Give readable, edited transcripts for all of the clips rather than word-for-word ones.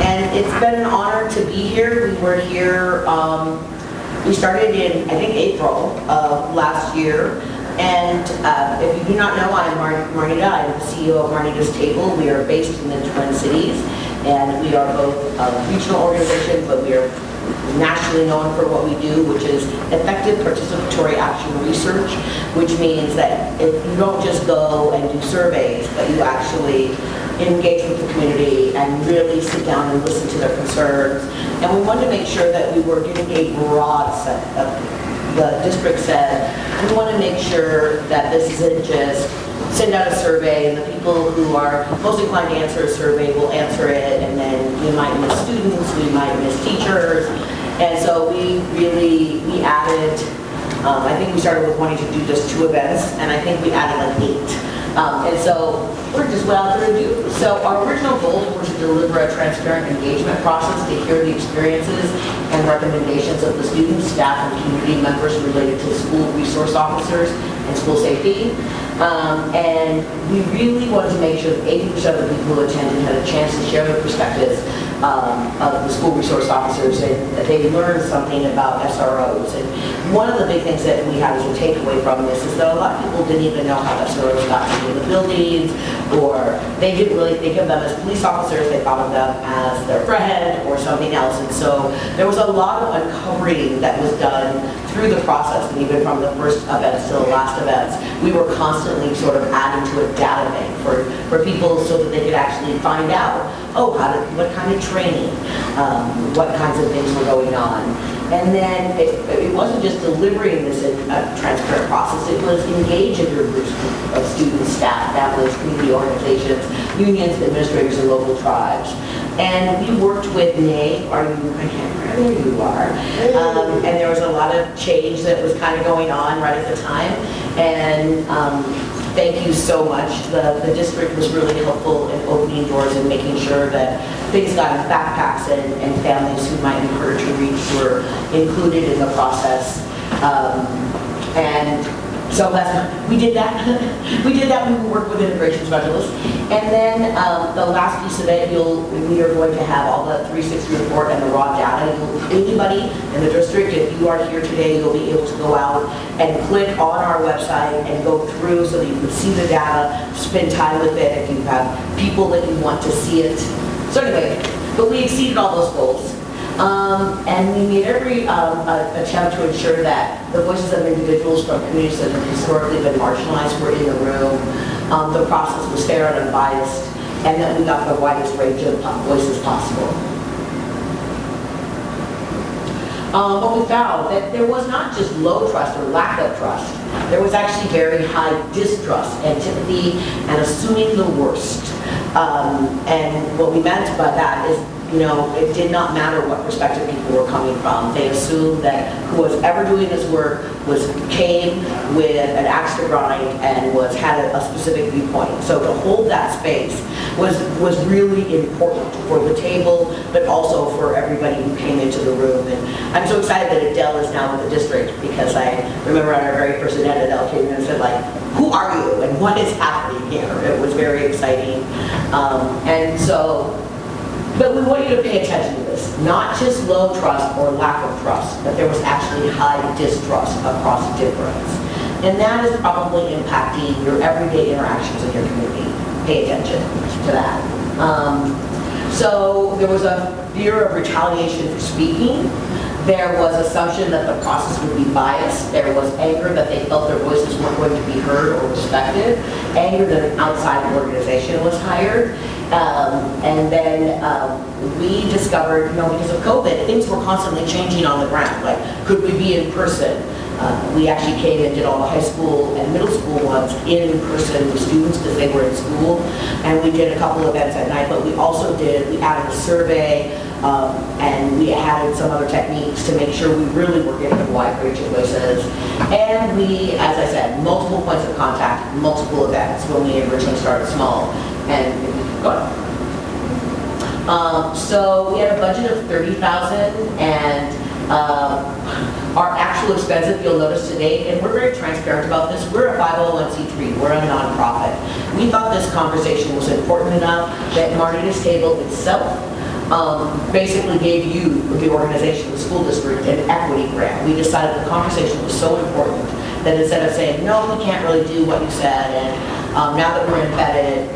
And it's been an honor to be here. We were here, we started in, I think, April of last year. And if you do not know, I'm Marnita. I'm the CEO of Marnita's Table. We are based in the Twin Cities, and we are both a regional organization, but we are nationally known for what we do, which is effective participatory action research, which means that if you don't just go and do surveys, but you actually engage with the community and really sit down and listen to their concerns. And we wanted to make sure that we were getting a broad set of, the district said, we want to make sure that this isn't just send out a survey and the people who are most inclined to answer a survey will answer it, and then we might miss students, we might miss teachers. And so we added, I think we started with wanting to do just 2 events, and I think we added like 8. And so we're just without further ado. So our original goals were to deliver a transparent engagement process to hear the experiences and recommendations of the students, staff, and community members related to school resource officers and school safety. And we really wanted to make sure that 80% of the people who attended had a chance to share their perspectives of the school resource officers, and that they learned something about SROs. And one of the big things that we had as a takeaway from this is that a lot of people didn't even know how SROs got into the buildings, or they didn't really think of them as police officers. They thought of them as their friend or something else. And so there was a lot of uncovering that was done through the process, and even from the first events to the last events, we were constantly sort of adding to a data bank for people so that they could actually find out, oh, what kind of training, what kinds of things were going on. And then it wasn't just delivering this transparent process, it was engaging your groups of students, staff, families, community organizations, unions, administrators, and local tribes. And we worked with NAE, there you are. And there was a lot of change that was kind of going on right at the time. And thank you so much. The district was really helpful in opening doors and making sure that things got in backpacks, and families who might be harder to reach were included in the process. And so we did that. We did that when we worked with integration specialists. And then the last piece of it, we are going to have all the 360 report and the raw data. Anybody in the district, if you are here today, you'll be able to go out and click on our website and go through so that you can see the data, spend time with it if you have people that you want to see it. So anyway, but we exceeded all those goals. And we made every attempt to ensure that the voices of individuals from communities that have historically been marginalized were in the room. The process was fair and unbiased, and that we got the widest range of voices possible. But we found that there was not just low trust or lack of trust. There was actually very high distrust, antipathy, and assuming the worst. And what we meant by that is, it did not matter what perspective people were coming from. They assumed that who was ever doing this work came with an axe to grind and had a specific viewpoint. So to hold that space was really important for the table, but also for everybody who came into the room. And I'm so excited that Adele is now in the district, because I remember on our very first event, Adele came in and said, like, who are you and what is happening here? It was very exciting. But we want you to pay attention to this. Not just low trust or lack of trust, but there was actually high distrust across difference. And that is probably impacting your everyday interactions in your community. Pay attention to that. So there was a fear of retaliation for speaking. There was assumption that the process would be biased. There was anger that they felt their voices weren't going to be heard or respected. Anger that an outside organization was hired. And then we discovered, because of COVID, things were constantly changing on the ground. Like, could we be in person? We actually came and did all the high school and middle school ones in person with students because they were in school. And we did a couple events at night, but we added a survey, and we added some other techniques to make sure we really were getting a wide range of voices. And we, as I said, multiple points of contact, multiple events when we originally started small. And go ahead. So we had a budget of $30,000, and Our actual expenses, you'll notice today, and we're very transparent about this, we're a 501c3, we're a nonprofit. We thought this conversation was important enough that Marnita's table itself basically gave you, the organization, the school district, an equity grant. We decided the conversation was so important that instead of saying, no, we can't really do what you said, and now that we're embedded,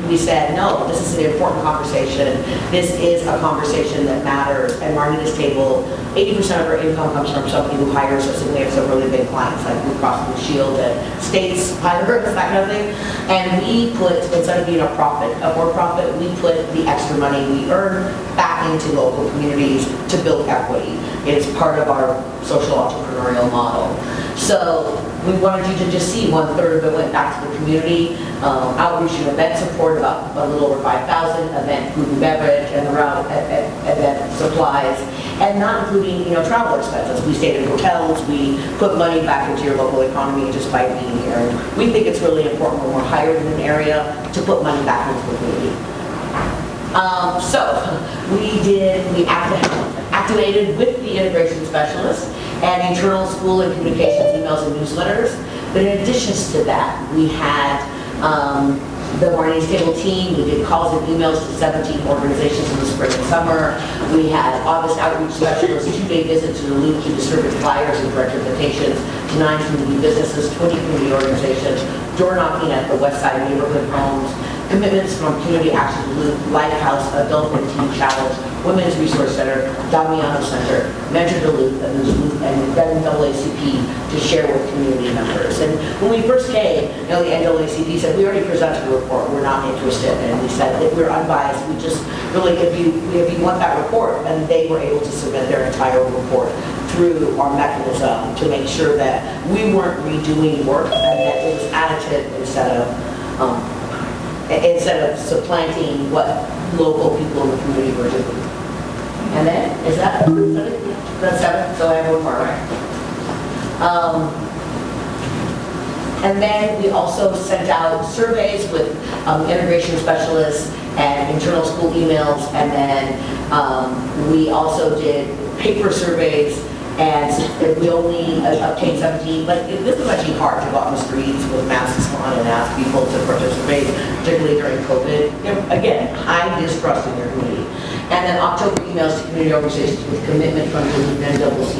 we said, no, this is an important conversation. This is a conversation that matters. And Marnita's table, 80% of our income comes from somebody who hires us, and we have some really big clients like Blue Cross Blue Shield and states, hire us, that kind of thing. And we put, instead of being a for-profit, we put the extra money we earn back into local communities to build equity. It is part of our social entrepreneurial model. So we wanted you to just see 1/3 of it went back to the community. Outreach and event support, about a little over 5,000, event food and beverage, and around event supplies, and not including travel expenses. We stayed in hotels, we put money back into your local economy just by being here. And we think it's really important when we're hired in an area to put money back into the community. So we activated with the integration specialist and internal school and communications emails and newsletters. But in addition to that, we had the Marnita's Table team. We did calls and emails to 17 organizations in the spring and summer. We had August outreach specialists, 2-day visit to Duluth to distribute flyers and direct invitations to 9 community businesses, 20 community organizations, door knocking at the West Side neighborhood homes, commitments from Community Action Duluth, Lighthouse, Adult and Teen Challenge, Women's Resource Center, Damiano Center, Mentor Duluth, and then NAACP to share with community members. And when we first came, the NAACP said, we already presented a report, we're not interested. And we said that we're unbiased, we just really, if you want that report, and they were able to submit their entire report through our mechanism to make sure that we weren't redoing work and that it was additive instead of supplanting what local people in the community were doing. And then, is that it? That's 7, so I have one more, right? And then we also sent out surveys with integration specialists and internal school emails, and then we also did paper surveys, and we only obtained 17, but this was actually hard to go out on the streets with masks on and ask people to participate, particularly during COVID. Again, high distrust in your community. And then October emails to community organizations with commitment from the NAACP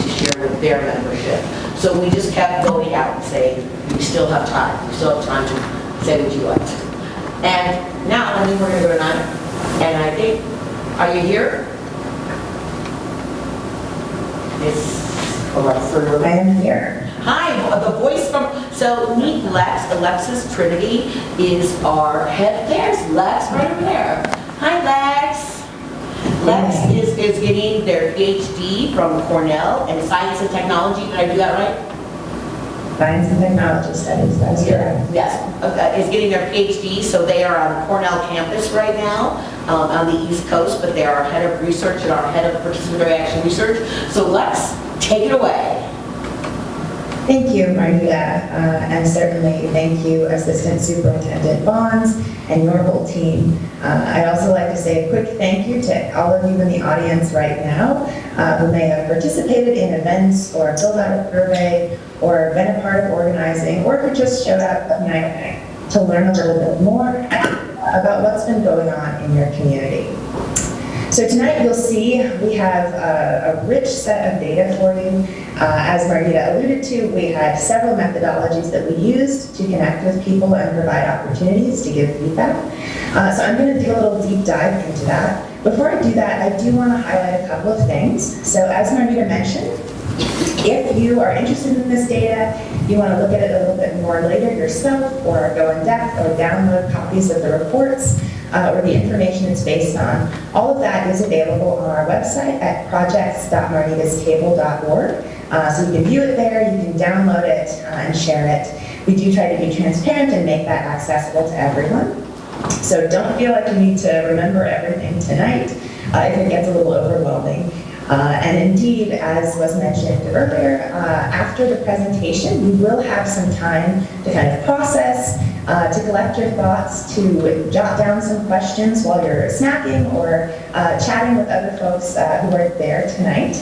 to share with their membership. So we just kept going out and saying, we still have time. We still have time to say what you want. And now, I think we're going to go to 9. And I think, are you here? I am here. Hi, the voice from, so meet Lex. Alexis Trinity is our head. There's Lex right over there. Hi, Lex. Lex is getting their PhD from Cornell in Science and Technology. Did I do that right? Science and Technology Studies, that's correct. Yes, is getting their PhD, so they are on Cornell campus right now on the East Coast, but they are our head of research and our head of participatory action research. So Lex, take it away. Thank you, Marnita, and certainly thank you, Assistant Superintendent Bonds and your whole team. I'd also like to say a quick thank you to all of you in the audience right now who may have participated in events or filled out a survey or been a part of organizing or who just showed up tonight to learn a little bit more about what's been going on in your community. So tonight you'll see we have a rich set of data for you. As Marnita alluded to, we had several methodologies that we used to connect with people and provide opportunities to give feedback. So I'm going to do a little deep dive into that. Before I do that, I do want to highlight a couple of things. So as Marnita mentioned, if you are interested in this data, you want to look at it a little bit more later yourself, or go in depth, or download copies of the reports, or the information it's based on. All of that is available on our website at projects.marnitastable.org. So you can view it there, you can download it and share it. We do try to be transparent and make that accessible to everyone. So don't feel like you need to remember everything tonight if it gets a little overwhelming. And indeed, as was mentioned earlier, after the presentation, we will have some time to kind of process, to collect your thoughts, to jot down some questions while you're snacking or chatting with other folks who are there tonight.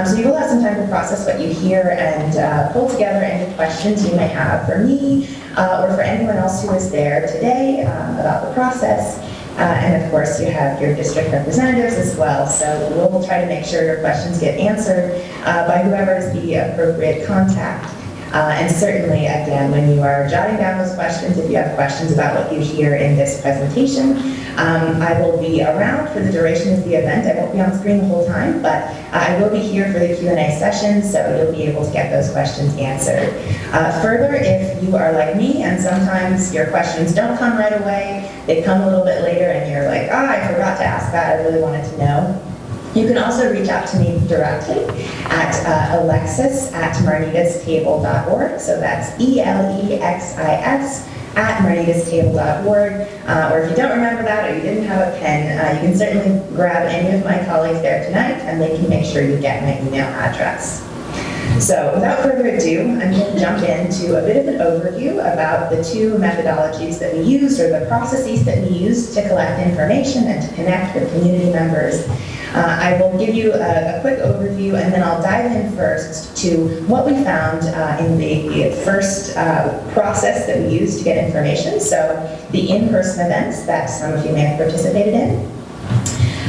So you will have some time to process what you hear and pull together any questions you may have for me or for anyone else who is there today about the process. And of course, you have your district representatives as well, so we'll try to make sure your questions get answered by whoever is the appropriate contact. And certainly, again, when you are jotting down those questions, if you have questions about what you hear in this presentation, I will be around for the duration of the event. I won't be on screen the whole time, but I will be here for the Q&A session, so you'll be able to get those questions answered. Further, if you are like me and sometimes your questions don't come right away, they come a little bit later and you're like, I forgot to ask that, I really wanted to know. You can also reach out to me directly at alexis@marnitastable.org. So that's ELEXIS at marnitastable.org. Or if you don't remember that or you didn't have a pen, you can certainly grab any of my colleagues there tonight and they can make sure you get my email address. So without further ado, I'm going to jump into a bit of an overview about the two methodologies that we used or the processes that we used to collect information and to connect with community members. I will give you a quick overview and then I'll dive in first to what we found in the first process that we used to get information, so the in-person events that some of you may have participated in.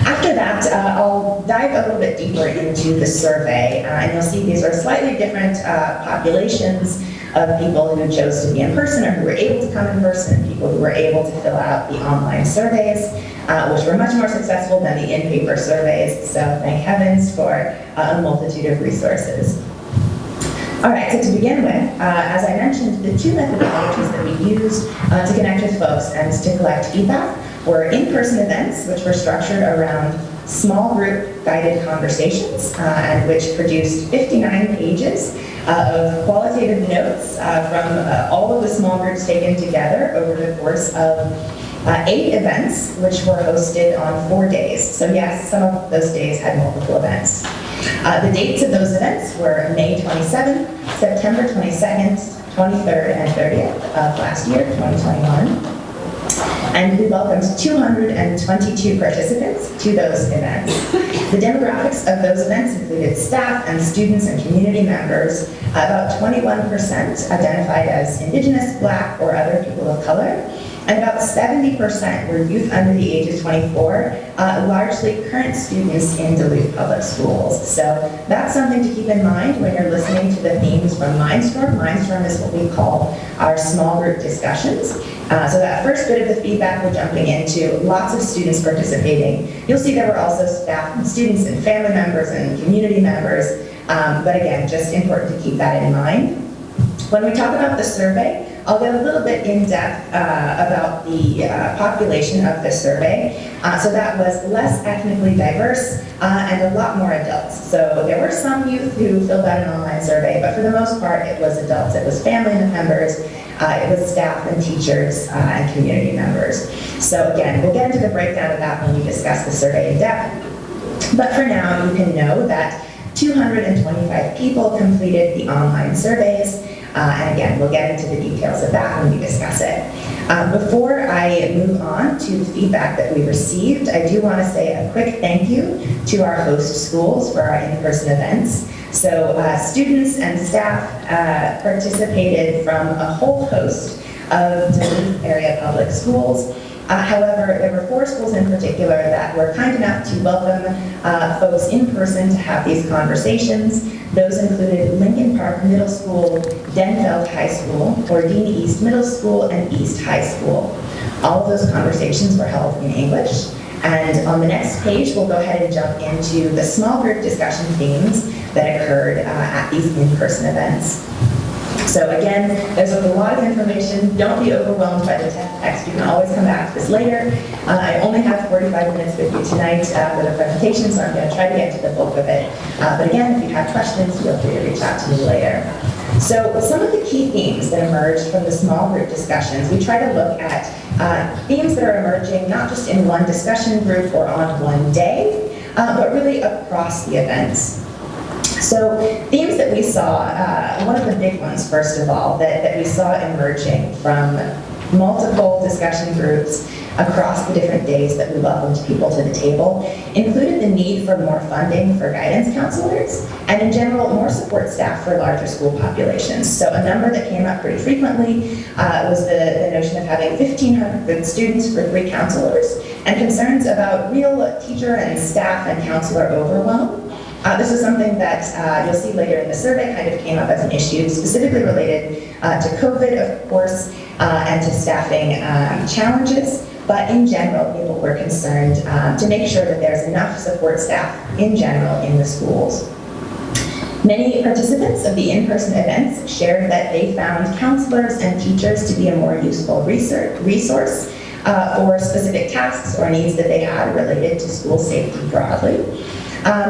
After that, I'll dive a little bit deeper into the survey, and you'll see these are slightly different populations of people who chose to be in person or who were able to come in person, and people who were able to fill out the online surveys, which were much more successful than the in-paper surveys, so thank heavens for a multitude of resources. All right, so to begin with, as I mentioned, the two methodologies that we used to connect with folks and to collect feedback were in-person events, which were structured around small group guided conversations, and which produced 59 pages of qualitative notes from all of the small groups taken together over the course of 8 events, which were hosted on 4 days. So yes, some of those days had multiple events. The dates of those events were May 27th, September 22nd, 23rd, and 30th of last year, 2021. And we welcomed 222 participants to those events. The demographics of those events included staff and students and community members. About 21% identified as Indigenous, Black, or other people of color. And about 70% were youth under the age of 24, largely current students in Duluth Public Schools. So that's something to keep in mind when you're listening to the themes from Mindstorm. Mindstorm is what we call our small group discussions. So that first bit of the feedback we're jumping into, lots of students participating. You'll see there were also staff and students and family members and community members. But again, just important to keep that in mind. When we talk about the survey, I'll get a little bit in depth about the population of the survey. So that was less ethnically diverse and a lot more adults. So there were some youth who filled out an online survey, but for the most part it was adults. It was family members, it was staff and teachers and community members. So again, we'll get into the breakdown of that when we discuss the survey in depth. But for now, you can know that 225 people completed the online surveys. And again, we'll get into the details of that when we discuss it. Before I move on to the feedback that we received, I do want to say a quick thank you to our host schools for our in-person events. So students and staff participated from a whole host of Duluth area public schools. However, there were 4 schools in particular that were kind enough to welcome folks in person to have these conversations. Those included Lincoln Park Middle School, Denfeld High School, Ordine East Middle School, and East High School. All of those conversations were held in English. And on the next page, we'll go ahead and jump into the small group discussion themes that occurred at these in-person events. So again, there's a lot of information. Don't be overwhelmed by the text. You can always come back to this later. I only have 45 minutes with you tonight for the presentation, so I'm going to try to get to the bulk of it. But again, if you have questions, feel free to reach out to me later. So some of the key themes that emerged from the small group discussions, we try to look at themes that are emerging not just in one discussion group or on one day, but really across the events. So themes that we saw, one of the big ones, first of all, that we saw emerging from multiple discussion groups across the different days that we welcomed people to the table included the need for more funding for guidance counselors and in general more support staff for larger school populations. So a number that came up pretty frequently was the notion of having 1,500 students for 3 counselors and concerns about real teacher and staff and counselor overwhelm. This is something that you'll see later in the survey kind of came up as an issue specifically related to COVID, of course, and to staffing challenges. But in general, people were concerned to make sure that there's enough support staff in general in the schools. Many participants of the in-person events shared that they found counselors and teachers to be a more useful resource for specific tasks or needs that they had related to school safety broadly.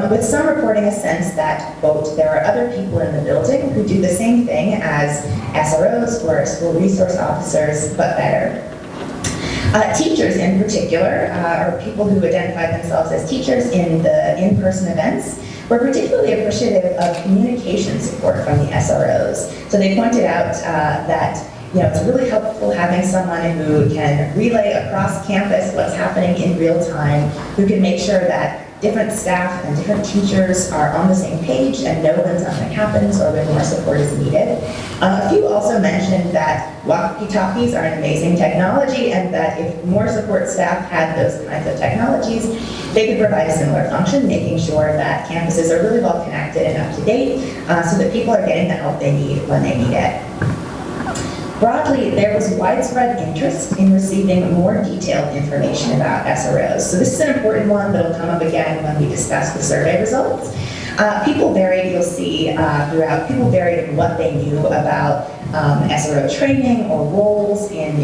With some reporting a sense that, quote, there are other people in the building who do the same thing as SROs or school resource officers, but better. Teachers in particular, or people who identify themselves as teachers in the in-person events, were particularly appreciative of communication support from the SROs. So they pointed out that it's really helpful having someone who can relay across campus what's happening in real time, who can make sure that different staff and different teachers are on the same page and know when something happens or when more support is needed. A few also mentioned that walkie-talkies are an amazing technology and that if more support staff had those kinds of technologies, they could provide a similar function, making sure that campuses are really well connected and up to date so that people are getting the help they need when they need it. Broadly, there was widespread interest in receiving more detailed information about SROs. So this is an important one that'll come up again when we discuss the survey results. People varied, you'll see throughout, people varied in what they knew about SRO training or roles in,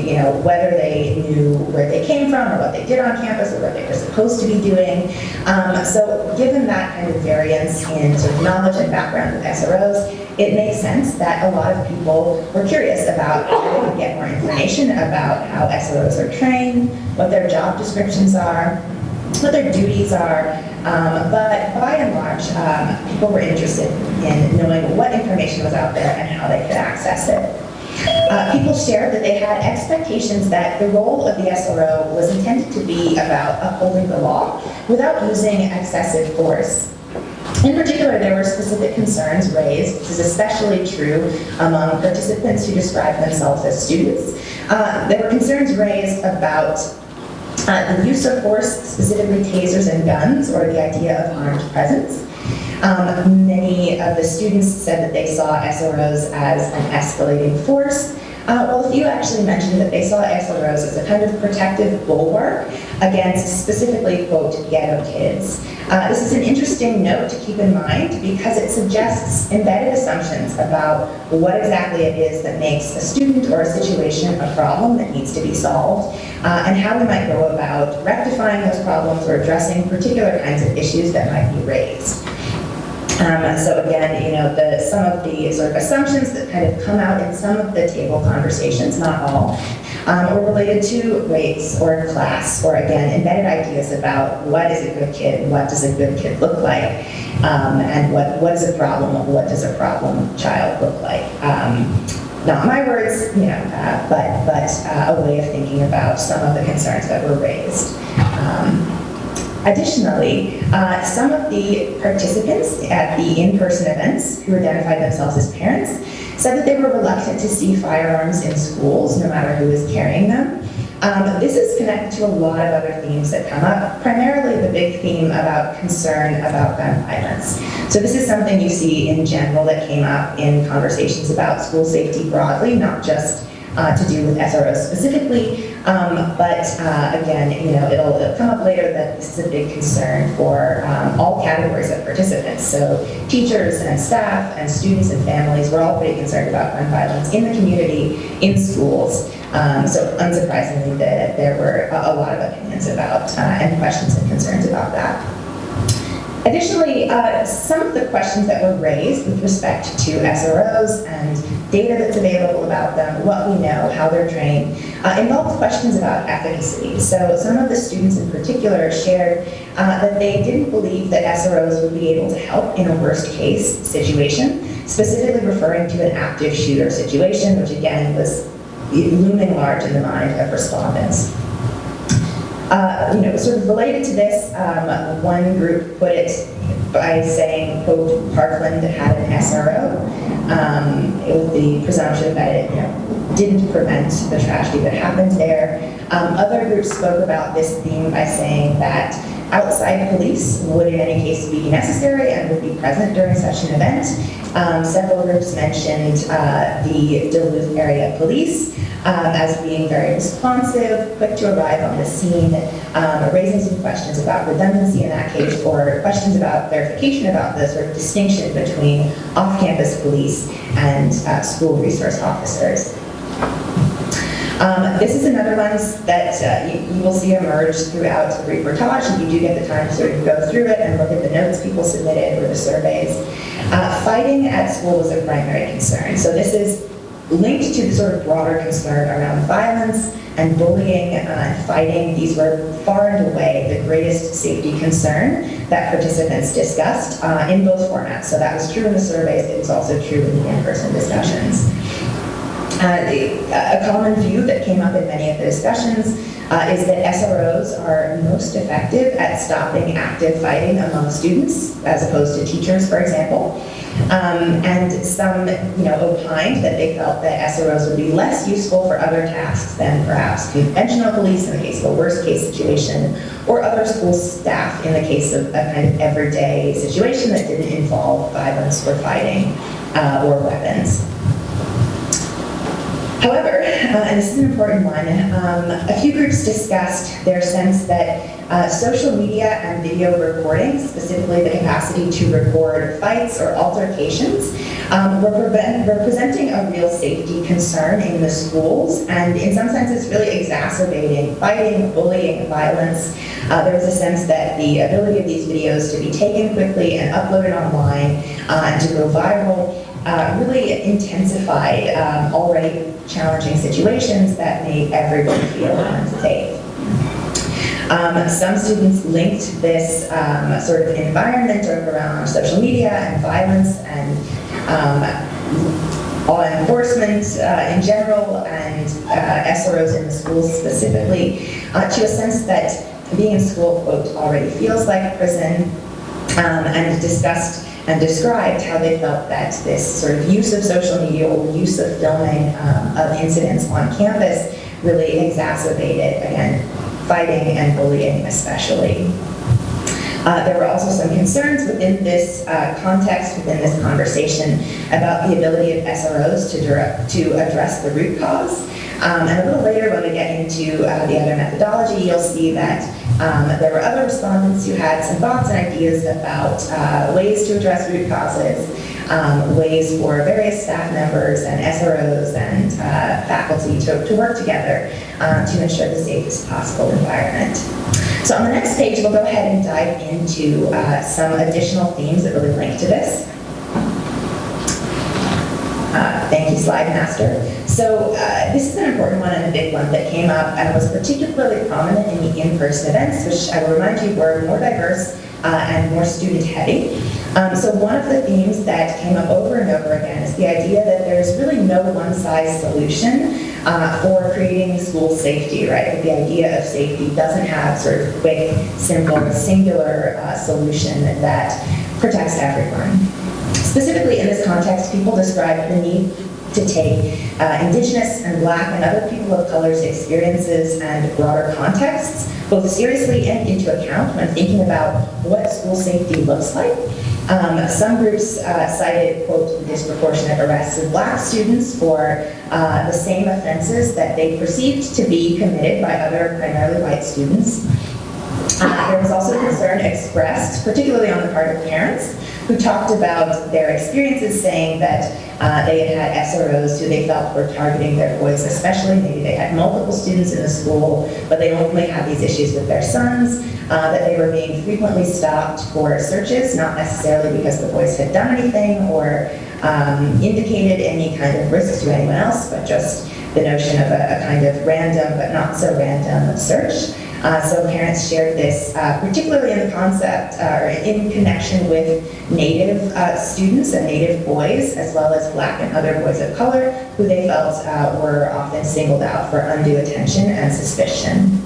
whether they knew where they came from or what they did on campus or what they were supposed to be doing. So given that kind of variance in sort of knowledge and background with SROs, it makes sense that a lot of people were curious about how they could get more information about how SROs are trained, what their job descriptions are, what their duties are, but by and large, people were interested in knowing what information was out there and how they could access it. People shared that they had expectations that the role of the SRO was intended to be about upholding the law without using excessive force. In particular, there were specific concerns raised. This is especially true among participants who described themselves as students. There were concerns raised about the use of force, specifically tasers and guns, or the idea of armed presence. Many of the students said that they saw SROs as an escalating force, while a few actually mentioned that they saw SROs as a kind of protective bulwark against specifically, quote, ghetto kids. This is an interesting note to keep in mind because it suggests embedded assumptions about what exactly it is that makes a student or a situation a problem that needs to be solved, and how we might go about rectifying those problems or addressing particular kinds of issues that might be raised. So again, some of the sort of assumptions that kind of come out in some of the table conversations, not all, were related to race or class, or again, embedded ideas about what is a good kid, what does a good kid look like, and what is a problem, what does a problem child look like. Not my words, but a way of thinking about some of the concerns that were raised. Additionally, some of the participants at the in-person events who identified themselves as parents said that they were reluctant to see firearms in schools, no matter who is carrying them. This is connected to a lot of other themes that come up, primarily the big theme about concern about gun violence. So this is something you see in general that came up in conversations about school safety broadly, not just to do with SROs specifically, but again, it'll come up later that this is a big concern for all categories of participants. So teachers and staff and students and families were all pretty concerned about gun violence in the community, in schools. So unsurprisingly, there were a lot of opinions about and questions and concerns about that. Additionally, some of the questions that were raised with respect to SROs and data that's available about them, what we know, how they're trained, involved questions about efficacy. So some of the students in particular shared that they didn't believe that SROs would be able to help in a worst case situation, specifically referring to an active shooter situation, which again was looming large in the mind of respondents. Sort of related to this, one group put it by saying, quote, Parkland had an SRO, with the presumption that it didn't prevent the tragedy that happened there. Other groups spoke about this theme by saying that outside police would in any case be necessary and would be present during such an event. Several groups mentioned the Duluth area police as being very responsive, quick to arrive on the scene, raising some questions about redundancy in that case, or questions about clarification about the sort of distinction between off-campus police and school resource officers. This is another one that you will see emerge throughout the reportage, and you do get the time to sort of go through it and look at the notes people submitted or the surveys. Fighting at school was a primary concern. So this is linked to the sort of broader concern around violence and bullying and fighting. These were far and away the greatest safety concern that participants discussed in both formats. So that was true in the surveys, it was also true in the in-person discussions. A common view that came up in many of the discussions is that SROs are most effective at stopping active fighting among students, as opposed to teachers, for example. And some, opined that they felt that SROs would be less useful for other tasks than perhaps conventional police in the case of a worst case situation, or other school staff in the case of a kind of everyday situation that didn't involve violence or fighting or weapons. However, and this is an important one, a few groups discussed their sense that social media and video recording, specifically the capacity to record fights or altercations, were presenting a real safety concern in the schools, and in some senses really exacerbating fighting, bullying, violence. There was a sense that the ability of these videos to be taken quickly and uploaded online and to go viral really intensified already challenging situations that made everyone feel unsafe. Some students linked this sort of environment around social media and violence and law enforcement in general and SROs in the schools specifically to a sense that being in school, quote, already feels like prison, and discussed and described how they felt that this sort of use of social media or use of filming of incidents on campus really exacerbated, again, fighting and bullying especially. There were also some concerns within this context, within this conversation, about the ability of SROs to address the root cause. And a little later, when we get into the other methodology, you'll see that there were other respondents who had some thoughts and ideas about ways to address root causes, ways for various staff members and SROs and faculty to work together to ensure the safest possible environment. So on the next page, we'll go ahead and dive into some additional themes that really link to this. Thank you, Slide Master. So this is an important one and a big one that came up and was particularly prominent in the in-person events, which I will remind you were more diverse and more student-heavy. So one of the themes that came up over and over again is the idea that there's really no one-size solution for creating school safety, right? That the idea of safety doesn't have sort of quick, simple, singular solution that protects everyone. Specifically in this context, people described the need to take Indigenous and Black and other people of color's experiences and broader contexts, both seriously and into account when thinking about what school safety looks like. Some groups cited, quote, disproportionate arrests of Black students for the same offenses that they perceived to be committed by other primarily white students. There was also concern concern expressed, particularly on the part of parents, who talked about their experiences saying that they had SROs who they felt were targeting their boys especially. Maybe they had multiple students in the school, but they only had these issues with their sons, that they were being frequently stopped for searches, not necessarily because the boys had done anything or indicated any kind of risk to anyone else, but just the notion of a kind of random but not so random search. So parents shared this, particularly in the concept or in connection with Native students and Native boys, as well as Black and other boys of color, who they felt were often singled out for undue attention and suspicion.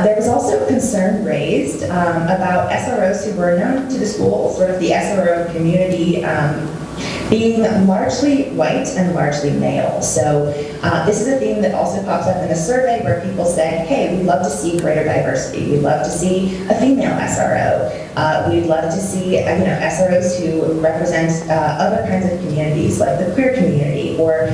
There was also concern raised about SROs who were known to the school, sort of the SRO community, being largely white and largely male. So this is a theme that also pops up in the survey where people say, hey, we'd love to see greater diversity. We'd love to see a female SRO. We'd love to see SROs who represent other kinds of communities like the queer community or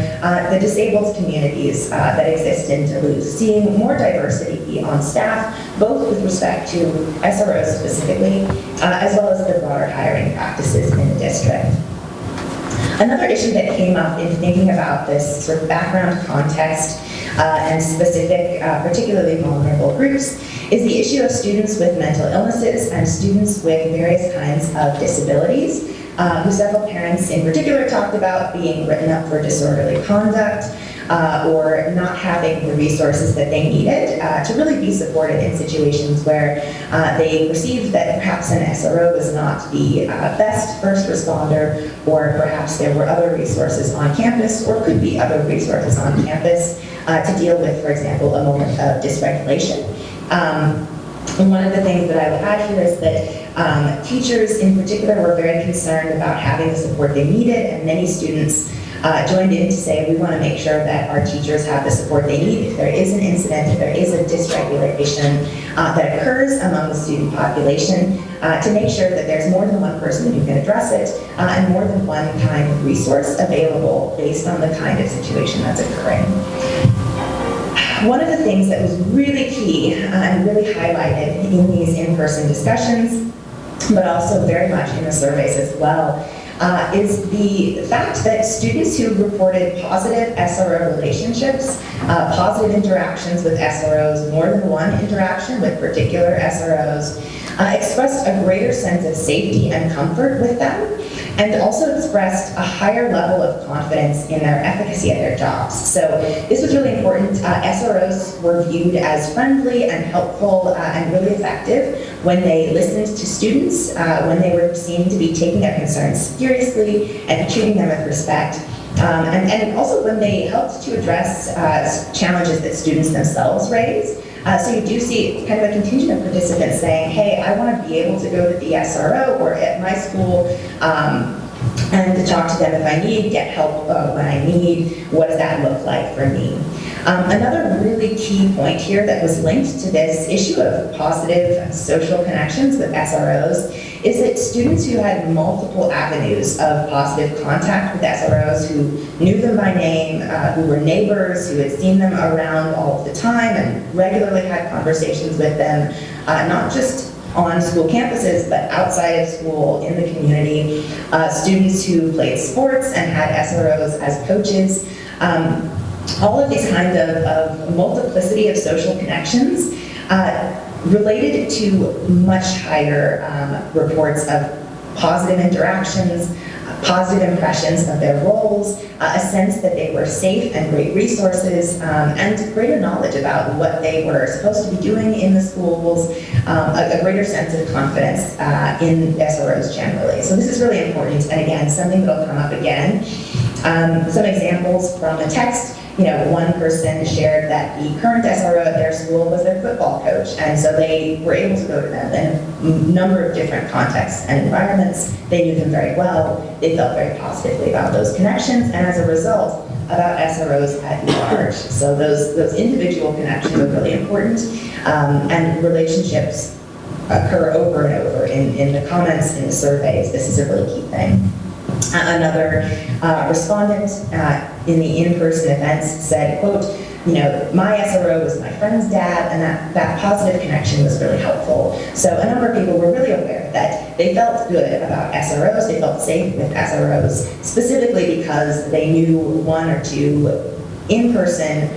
the disabled communities that exist in Duluth. Seeing more diversity on staff, both with respect to SROs specifically, as well as the broader hiring practices in the district. Another issue that came up in thinking about this sort of background context and specific, particularly vulnerable groups is the issue of students with mental illnesses and students with various kinds of disabilities, who several parents in particular talked about being written up for disorderly conduct or not having the resources that they needed to really be supported in situations where they perceived that perhaps an SRO was not the best first responder, or perhaps there were other resources on campus, or could be other resources on campus to deal with, for example, a moment of dysregulation. And one of the things that I would add here is that teachers in particular were very concerned about having the support they needed, and many students joined in to say we want to make sure that our teachers have the support they need if there is an incident, if there is a dysregulation that occurs among the student population, to make sure that there's more than one person who can address it and more than one kind of resource available based on the kind of situation that's occurring. One of the things that was really key and really highlighted in these in-person discussions, but also very much in the surveys as well, is the fact that students who reported positive SRO relationships, positive interactions with SROs, more than one interaction with particular SROs, expressed a greater sense of safety and comfort with them, and also expressed a higher level of confidence in their efficacy at their jobs. So this was really important. SROs were viewed as friendly and helpful and really effective when they listened to students, when they were seen to be taking their concerns seriously and treating them with respect. And also when they helped to address challenges that students themselves raise. So you do see kind of a contingent of participants saying, hey, I want to be able to go to the SRO or at my school and to talk to them if I need, get help when I need. What does that look like for me? Another really key point here that was linked to this issue of positive social connections with SROs is that students who had multiple avenues of positive contact with SROs, who knew them by name, who were neighbors, who had seen them around all of the time and regularly had conversations with them, not just on school campuses, but outside of school, in the community, students who played sports and had SROs as coaches, all of these kinds of multiplicity of social connections related to much higher reports of positive interactions, positive impressions of their roles, a sense that they were safe and great resources, and greater knowledge about what they were supposed to be doing in the schools, a greater sense of confidence in SROs generally. So this is really important, and again, something that will come up again. Some examples from the text. One person shared that the current SRO at their school was their football coach, and so they were able to go to them in a number of different contexts and environments. They knew them very well. They felt very positively about those connections, and as a result, about SROs at large. So those individual connections are really important, and relationships occur over and over in the comments, in the surveys. This is a really key thing. Another respondent in the in-person events said, quote, my SRO was my friend's dad, and that positive connection was really helpful. So a number of people were really aware that they felt good about SROs, they felt safe with SROs, specifically because they knew one or two in person,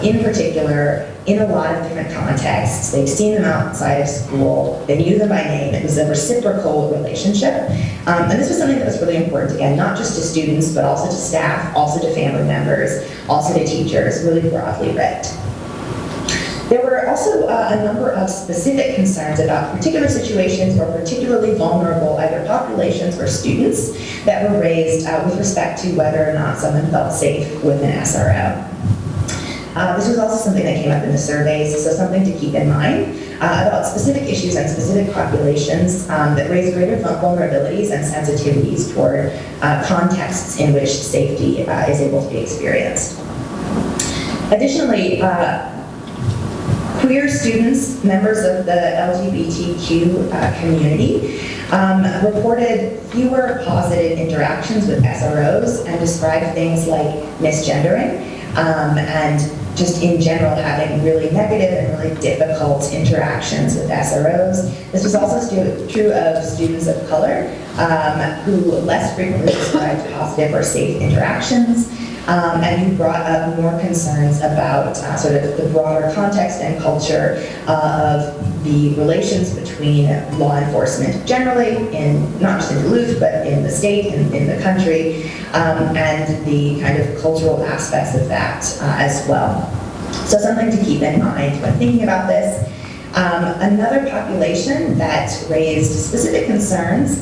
in particular, in a lot of different contexts. They've seen them outside of school, they knew them by name, it was a reciprocal relationship. And this was something that was really important, again, not just to students, but also to staff, also to family members, also to teachers, really broadly read. There were also a number of specific concerns about particular situations or particularly vulnerable either populations or students that were raised with respect to whether or not someone felt safe with an SRO. This was also something that came up in the surveys, so something to keep in mind about specific issues and specific populations that raise greater vulnerabilities and sensitivities toward contexts in which safety is able to be experienced. Additionally, queer students, members of the LGBTQ community, reported fewer positive interactions with SROs and described things like misgendering and just in general having really negative and really difficult interactions with SROs. This was also true of students of color who less frequently described positive or safe interactions. And who brought up more concerns about sort of the broader context and culture of the relations between law enforcement generally, not just in Duluth, but in the state and in the country, and the kind of cultural aspects of that as well. So something to keep in mind when thinking about this. Another population that raised specific concerns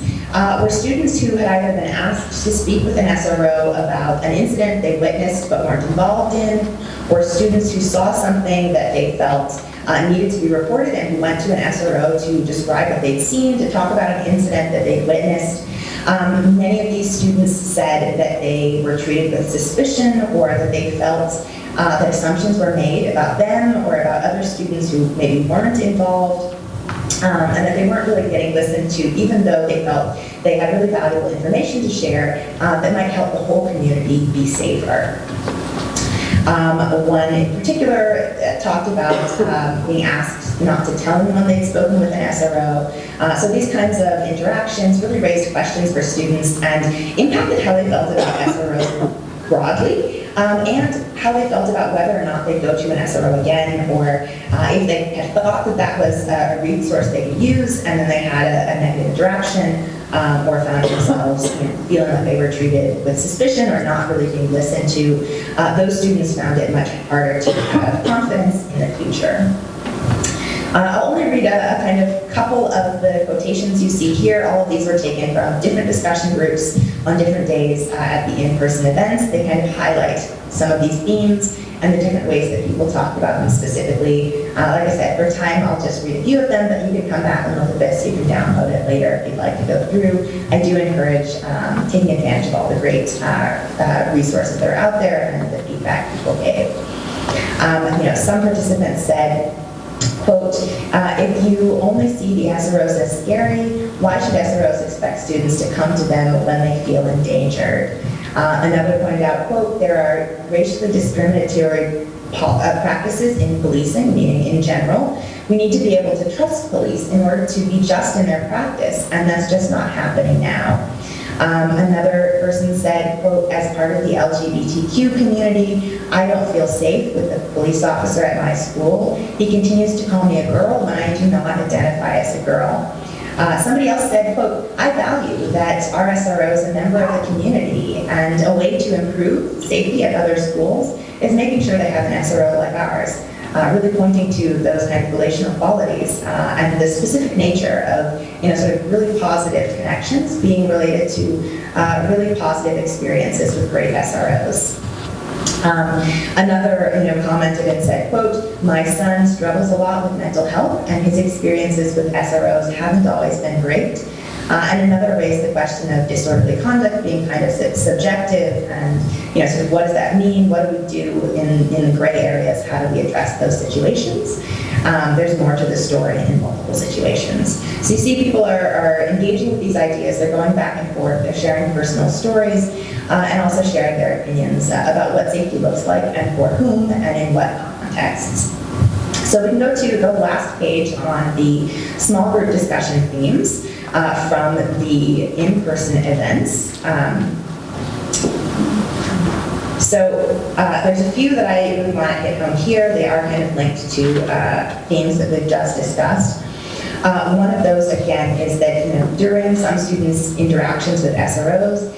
were students who had either been asked to speak with an SRO about an incident they witnessed but weren't involved in, or students who saw something that they felt needed to be reported and who went to an SRO to describe what they'd seen, to talk about an incident that they'd witnessed. Many of these students said that they were treated with suspicion or that they felt that assumptions were made about them or about other students who maybe weren't involved. And that they weren't really getting listened to, even though they felt they had really valuable information to share that might help the whole community be safer. One in particular talked about being asked not to tell anyone they'd spoken with an SRO. So these kinds of interactions really raised questions for students and impacted how they felt about SROs broadly, and how they felt about whether or not they'd go to an SRO again, or if they had thought that that was a resource they could use and then they had a negative interaction, or found themselves feeling like they were treated with suspicion or not really being listened to. Those students found it much harder to have confidence in the future. I'll only read a kind of couple of the quotations you see here. All of these were taken from different discussion groups on different days at the in-person events. They kind of highlight some of these themes and the different ways that people talked about them specifically. Like I said, for time, I'll just read a few of them, but you can come back and look at this. You can download it later if you'd like to go through. I do encourage taking advantage of all the great resources that are out there and the feedback people gave. Some participants said, quote, if you only see the SROs as scary, why should SROs expect students to come to them when they feel endangered? Another pointed out, quote, there are racially discriminatory practices in policing, meaning in general. We need to be able to trust police in order to be just in their practice, and that's just not happening now. Another person said, quote, as part of the LGBTQ community, I don't feel safe with the police officer at my school. He continues to call me a girl when I do not identify as a girl. Somebody else said, quote, I value that our SRO is a member of the community, and a way to improve safety at other schools is making sure they have an SRO like ours. Really pointing to those kind of relational qualities and the specific nature of, sort of really positive connections being related to really positive experiences with great SROs. Another, commented and said, quote, my son struggles a lot with mental health and his experiences with SROs haven't always been great. And another raised the question of disorderly conduct being kind of subjective and, sort of what does that mean? What do we do in the gray areas? How do we address those situations? There's more to the story in multiple situations. So you see people are engaging with these ideas, they're going back and forth, they're sharing personal stories, and also sharing their opinions about what safety looks like and for whom and in what contexts. So we can go to the last page on the small group discussion themes from the in-person events. There's a few that I really want to hit home here. They are kind of linked to themes that we've just discussed. One of those, again, is that during some students' interactions with SROs,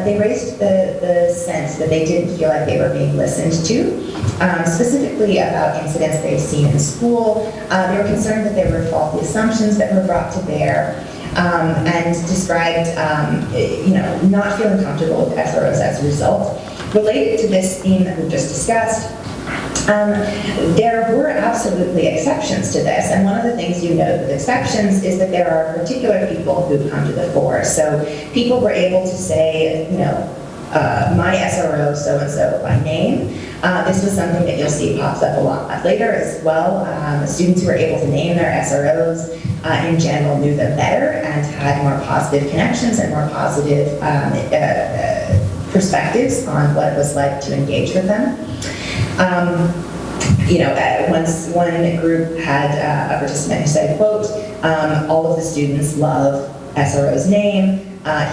they raised the sense that they didn't feel like they were being listened to, specifically about incidents they've seen in school. They were concerned that there were faulty assumptions that were brought to bear, and described, not feeling comfortable with SROs as a result. Related to this theme that we've just discussed, there were absolutely exceptions to this, and one of the things you note with exceptions is that there are particular people who come to the fore. So people were able to say, my SRO so-and-so by name. This was something that you'll see pops up a lot later as well. The students who were able to name their SROs in general knew them better and had more positive connections and more positive perspectives on what it was like to engage with them. Once one group had a participant who said, quote, all of the students love SRO's name.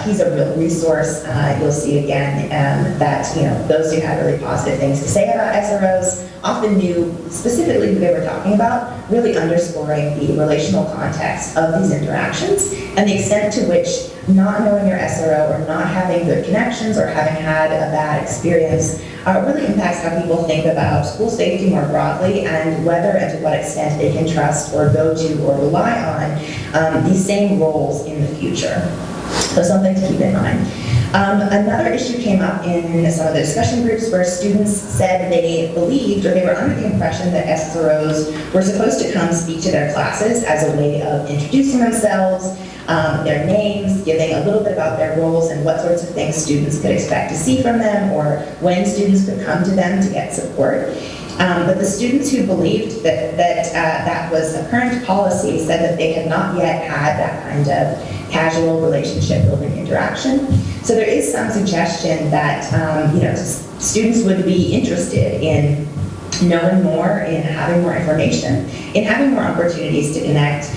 He's a real resource. You'll see again that those who had really positive things to say about SROs often knew specifically who they were talking about, really underscoring the relational context of these interactions and the extent to which not knowing your SRO or not having good connections or having had a bad experience really impacts how people think about school safety more broadly and whether and to what extent they can trust or go to or rely on these same roles in the future. So something to keep in mind. Another issue came up in some of the discussion groups where students said they believed or they were under the impression that SROs were supposed to come speak to their classes as a way of introducing themselves, their names, giving a little bit about their roles and what sorts of things students could expect to see from them or when students could come to them to get support. But the students who believed that was a current policy said that they had not yet had that kind of casual relationship building interaction. So there is some suggestion that students would be interested in knowing more, in having more information, in having more opportunities to connect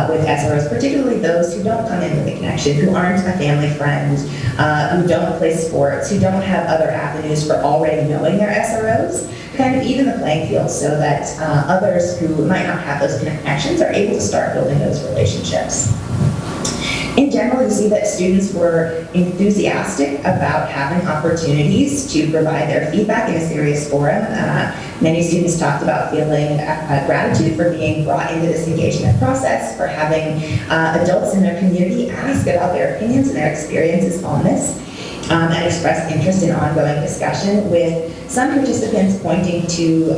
with SROs, particularly those who don't come in with a connection, who aren't a family friend, who don't play sports, who don't have other avenues for already knowing their SROs, kind of even the playing field so that others who might not have those connections are able to start building those relationships. In general, you see that students were enthusiastic about having opportunities to provide their feedback in a serious forum. Many students talked about feeling gratitude for being brought into this engagement process, for having adults in their community ask about their opinions and their experiences on this, and expressed interest in ongoing discussion, with some participants pointing to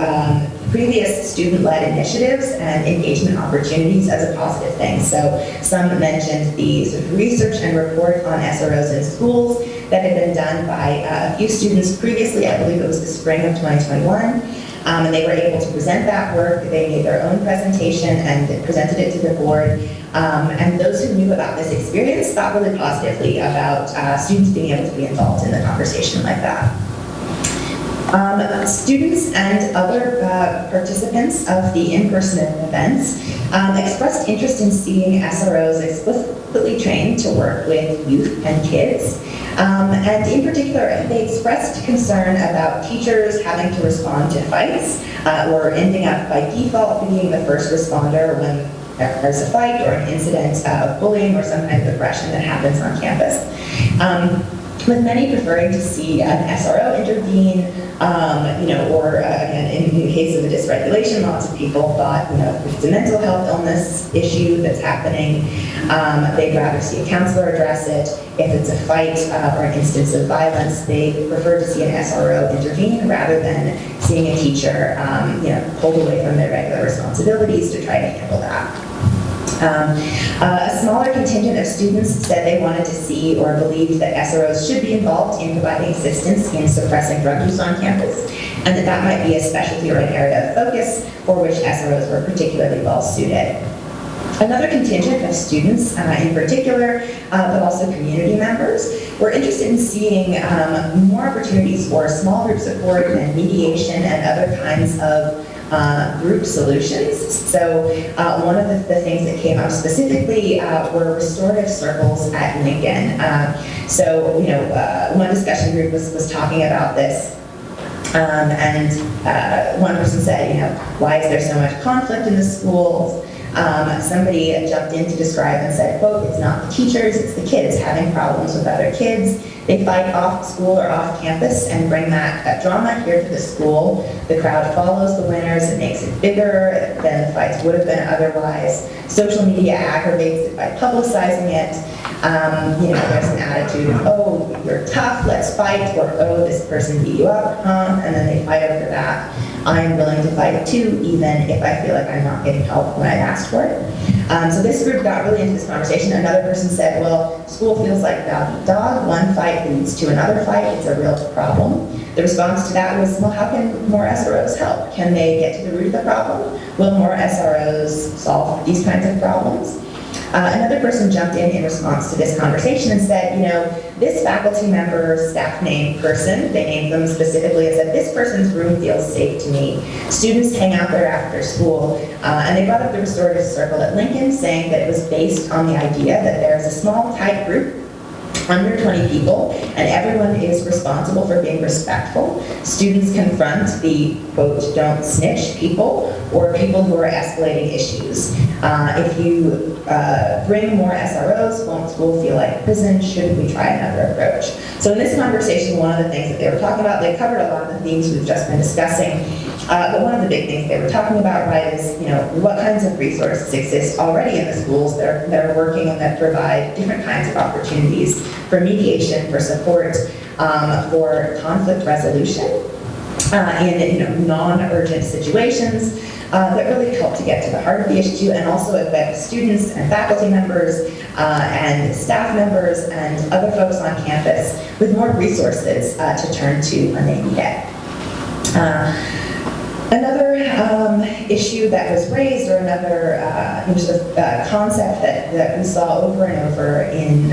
previous student-led initiatives and engagement opportunities as a positive thing. So some mentioned the sort of research and report on SROs in schools that had been done by a few students previously. I believe it was the spring of 2021. And they were able to present that work. They made their own presentation and presented it to the board. And those who knew about this experience thought really positively about students being able to be involved in the conversation like that. Students and other participants of the in-person events expressed interest in seeing SROs explicitly trained to work with youth and kids. And in particular, they expressed concern about teachers having to respond to fights or ending up by default being the first responder when there's a fight or an incident of bullying or some kind of aggression that happens on campus. With many preferring to see an SRO intervene, or again, in the case of a dysregulation, lots of people thought, if it's a mental health illness issue that's happening, they'd rather see a counselor address it. If it's a fight or an instance of violence, they prefer to see an SRO intervene rather than seeing a teacher, pulled away from their regular responsibilities to try to handle that. A smaller contingent of students said they wanted to see or believed that SROs should be involved in providing assistance in suppressing drug use on campus. and that might be a specialty or an area of focus for which SROs were particularly well suited. Another contingent of students in particular, but also community members, were interested in seeing more opportunities for small group support and mediation and other kinds of group solutions. So one of the things that came up specifically were restorative circles at Lincoln. So, one discussion group was talking about this. And one person said, why is there so much conflict in the schools? Somebody jumped in to describe and said, quote, it's not the teachers, it's the kids having problems with other kids. They fight off school or off campus and bring that drama here to the school. The crowd follows the winners, it makes it bigger than the fights would have been otherwise. Social media aggravates it by publicizing it. There's an attitude of, oh, you're tough, let's fight, or oh, this person beat you up, and then they fight over that. I'm willing to fight too, even if I feel like I'm not getting help when I asked for it. So this group got really into this conversation. Another person said, well, school feels like dog eat dog. One fight leads to another fight. It's a real problem. The response to that was, well, how can more SROs help? Can they get to the root of the problem? Will more SROs solve these kinds of problems? Another person jumped in response to this conversation and said, this faculty member, staff name person, they named them specifically and said, this person's room feels safe to me. Students hang out there after school. And they brought up the restorative circle at Lincoln, saying that it was based on the idea that there's a small, tight group under 20 people, and everyone is responsible for being respectful. Students confront the, quote, don't snitch people, or people who are escalating issues. If you bring more SROs, won't school feel like prison? Should we try another approach? So in this conversation, one of the things that they were talking about, they covered a lot of the themes we've just been discussing, but one of the big things they were talking about, right, is, what kinds of resources exist already in the schools that are working and that provide different kinds of opportunities for mediation, for support, for conflict resolution in non-urgent situations that really help to get to the heart of the issue, and also equip students and faculty members and staff members and other folks on campus with more resources to turn to when they need it. Another issue that was raised, or another concept that we saw over and over in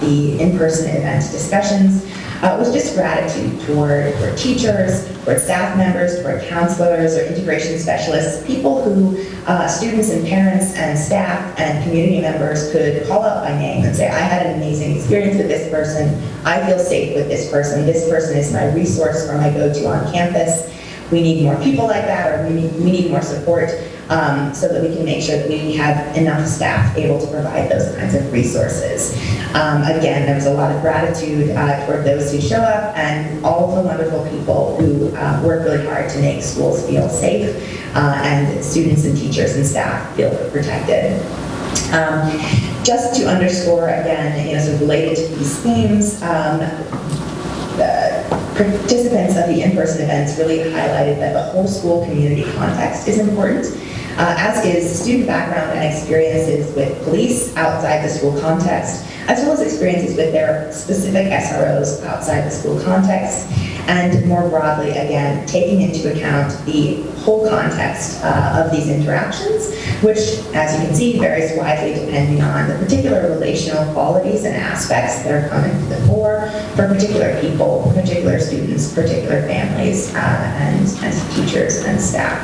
the in-person event discussions was just gratitude toward teachers, toward staff members, toward counselors or integration specialists, people who students and parents and staff and community members could call out by name and say, I had an amazing experience with this person, I feel safe with this person is my resource or my go-to on campus. We need more people like that, or we need more support so that we can make sure that we have enough staff able to provide those kinds of resources. Again, there was a lot of gratitude toward those who show up and all of the wonderful people who work really hard to make schools feel safe and students and teachers and staff feel protected. Just to underscore again, sort of related to these themes, participants of the in-person events really highlighted that the whole school community context is important, as is student background and experiences with police outside the school context, as well as experiences with their specific SROs outside the school context, and more broadly, again, taking into account the whole context of these interactions, which, as you can see, varies widely depending on the particular relational qualities and aspects that are coming to the fore for particular people, particular students, particular families, and teachers and staff.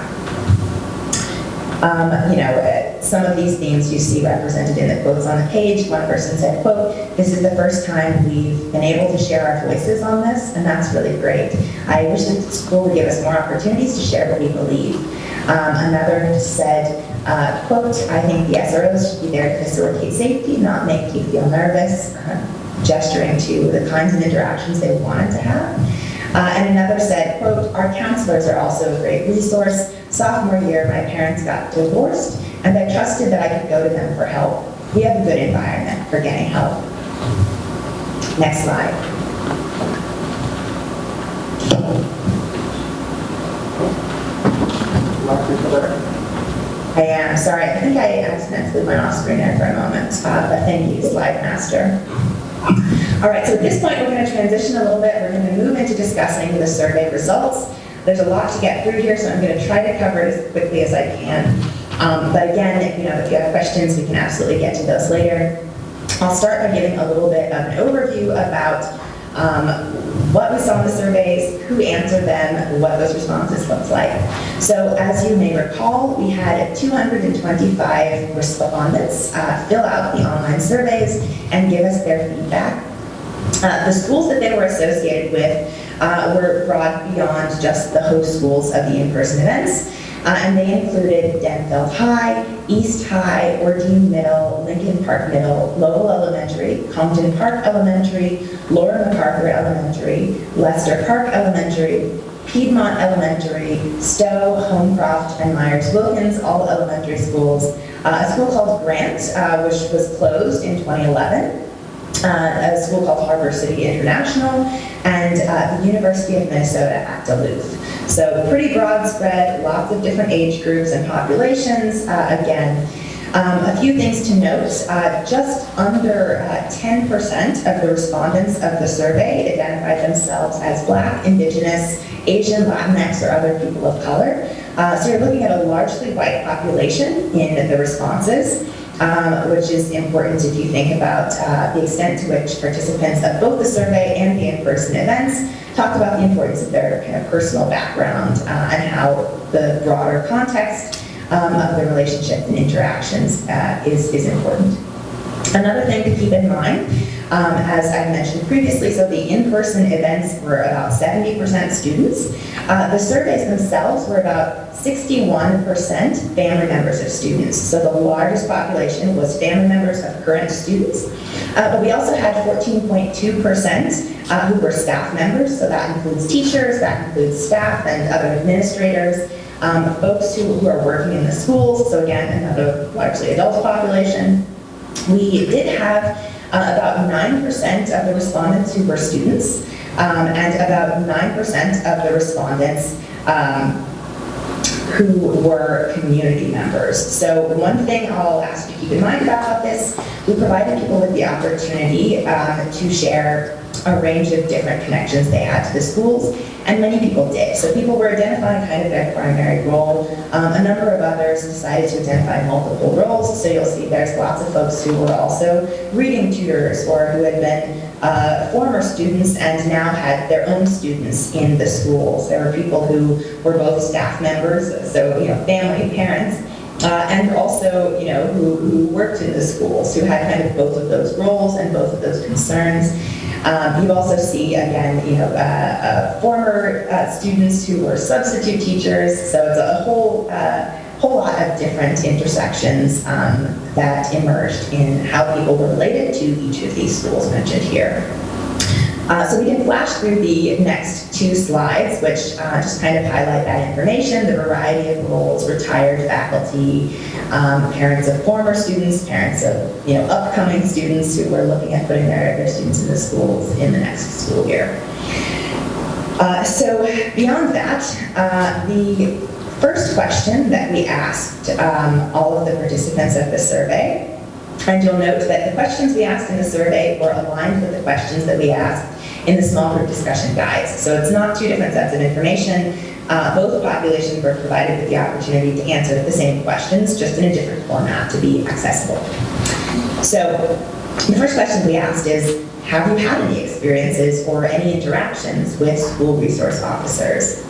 Some of these themes you see represented in the quotes on the page. One person said, quote, this is the first time we've been able to share our voices on this, and that's really great. I wish that the school would give us more opportunities to share what we believe. Another said, quote, I think the SROs should be there to facilitate safety, not make you feel nervous, gesturing to the kinds of interactions they wanted to have. And another said, quote, our counselors are also a great resource. Sophomore year, my parents got divorced, and I trusted that I could go to them for help. We have a good environment for getting help. Next slide. I am sorry, I think I accidentally went off screen there for a moment, but thank you, Slide Master. All right, so at this point, we're going to transition a little bit. We're going to move into discussing the survey results. There's a lot to get through here, so I'm going to try to cover it as quickly as I can. But again, if you have questions, we can absolutely get to those later. I'll start by giving a little bit of an overview about what we saw in the surveys, who answered them, what those responses looked like. So as you may recall, we had 225 respondents fill out the online surveys and give us their feedback. The schools that they were associated with were broad beyond just the host schools of the in-person events. And they included Denfeld High, East High, Ordine Middle, Lincoln Park Middle, Lowell Elementary, Compton Park Elementary, Laura MacArthur Elementary, Lester Park Elementary, Piedmont Elementary, Stowe, Homecroft, and Myers-Wilkins, all elementary schools. A school called Grant, which was closed in 2011. A school called Harbor City International, and the University of Minnesota at Duluth. So pretty broad spread, lots of different age groups and populations. Again, a few things to note. Just under 10% of the respondents of the survey identified themselves as Black, Indigenous, Asian, Latinx, or other people of color. So you're looking at a largely white population in the responses. Which is important if you think about the extent to which participants of both the survey and the in-person events talked about the importance of their kind of personal background and how the broader context of the relationships and interactions is important. Another thing to keep in mind, as I mentioned previously, so the in-person events were about 70% students. The surveys themselves were about 61% family members of students. So the largest population was family members of current students. But we also had 14.2% who were staff members. So that includes teachers, that includes staff and other administrators, folks who are working in the schools. So again, another largely adult population. We did have about 9% of the respondents who were students, and about 9% of the respondents who were community members. So one thing I'll ask you to keep in mind about this, we provided people with the opportunity to share a range of different connections they had to the schools, and many people did. So people were identifying kind of their primary role. A number of others decided to identify multiple roles. So you'll see there's lots of folks who were also reading tutors or who had been former students and now had their own students in the schools. There were people who were both staff members, so family, parents, and also who worked in the schools, who had kind of both of those roles and both of those concerns. You also see, again, former students who were substitute teachers, so it's a whole lot of different intersections that emerged in how people were related to each of these schools mentioned here. So we can flash through the next two slides, which just kind of highlight that information, the variety of roles, retired faculty, parents of former students, parents of upcoming students who were looking at putting their students in the schools in the next school year. So beyond that, the first question that we asked all of the participants of the survey, and you'll note that the questions we asked in the survey were aligned with the questions that we asked in the small group discussion guides. So it's not two different sets of information. Both populations were provided with the opportunity to answer the same questions, just in a different format to be accessible. So the first question we asked is, have you had any experiences or any interactions with school resource officers?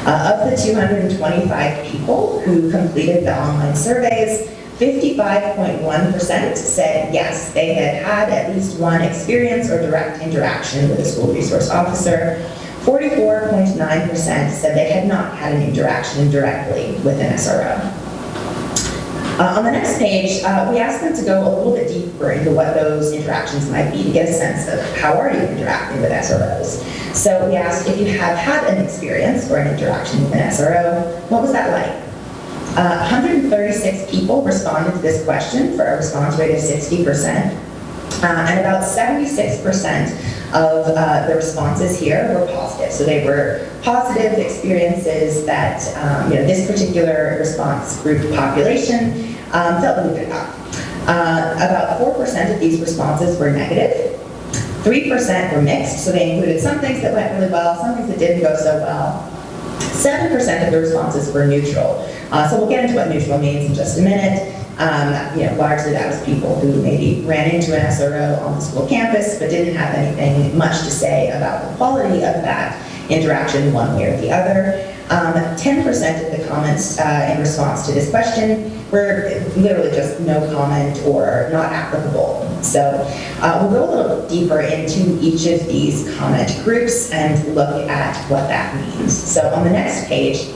Of the 225 people who completed the online surveys, 55.1% said yes, they had at least one experience or direct interaction with a school resource officer. 44.9% said they had not had an interaction directly with an SRO. On the next page, we asked them to go a little bit deeper into what those interactions might be to get a sense of how are you interacting with SROs. So we asked if you have had an experience or an interaction with an SRO, what was that like? 136 people responded to this question for a response rate of 60%, and about 76% of the responses here were positive. So they were positive experiences that this particular response group population felt really good about. About 4% of these responses were negative. 3% were mixed, so they included some things that went really well, some things that didn't go so well. 7% of the responses were neutral. So we'll get into what neutral means in just a minute. Largely that was people who maybe ran into an SRO on the school campus but didn't have anything much to say about the quality of that interaction one way or the other. 10% of the comments in response to this question were literally just no comment or not applicable. So we'll go a little deeper into each of these comment groups and look at what that means. So on the next page,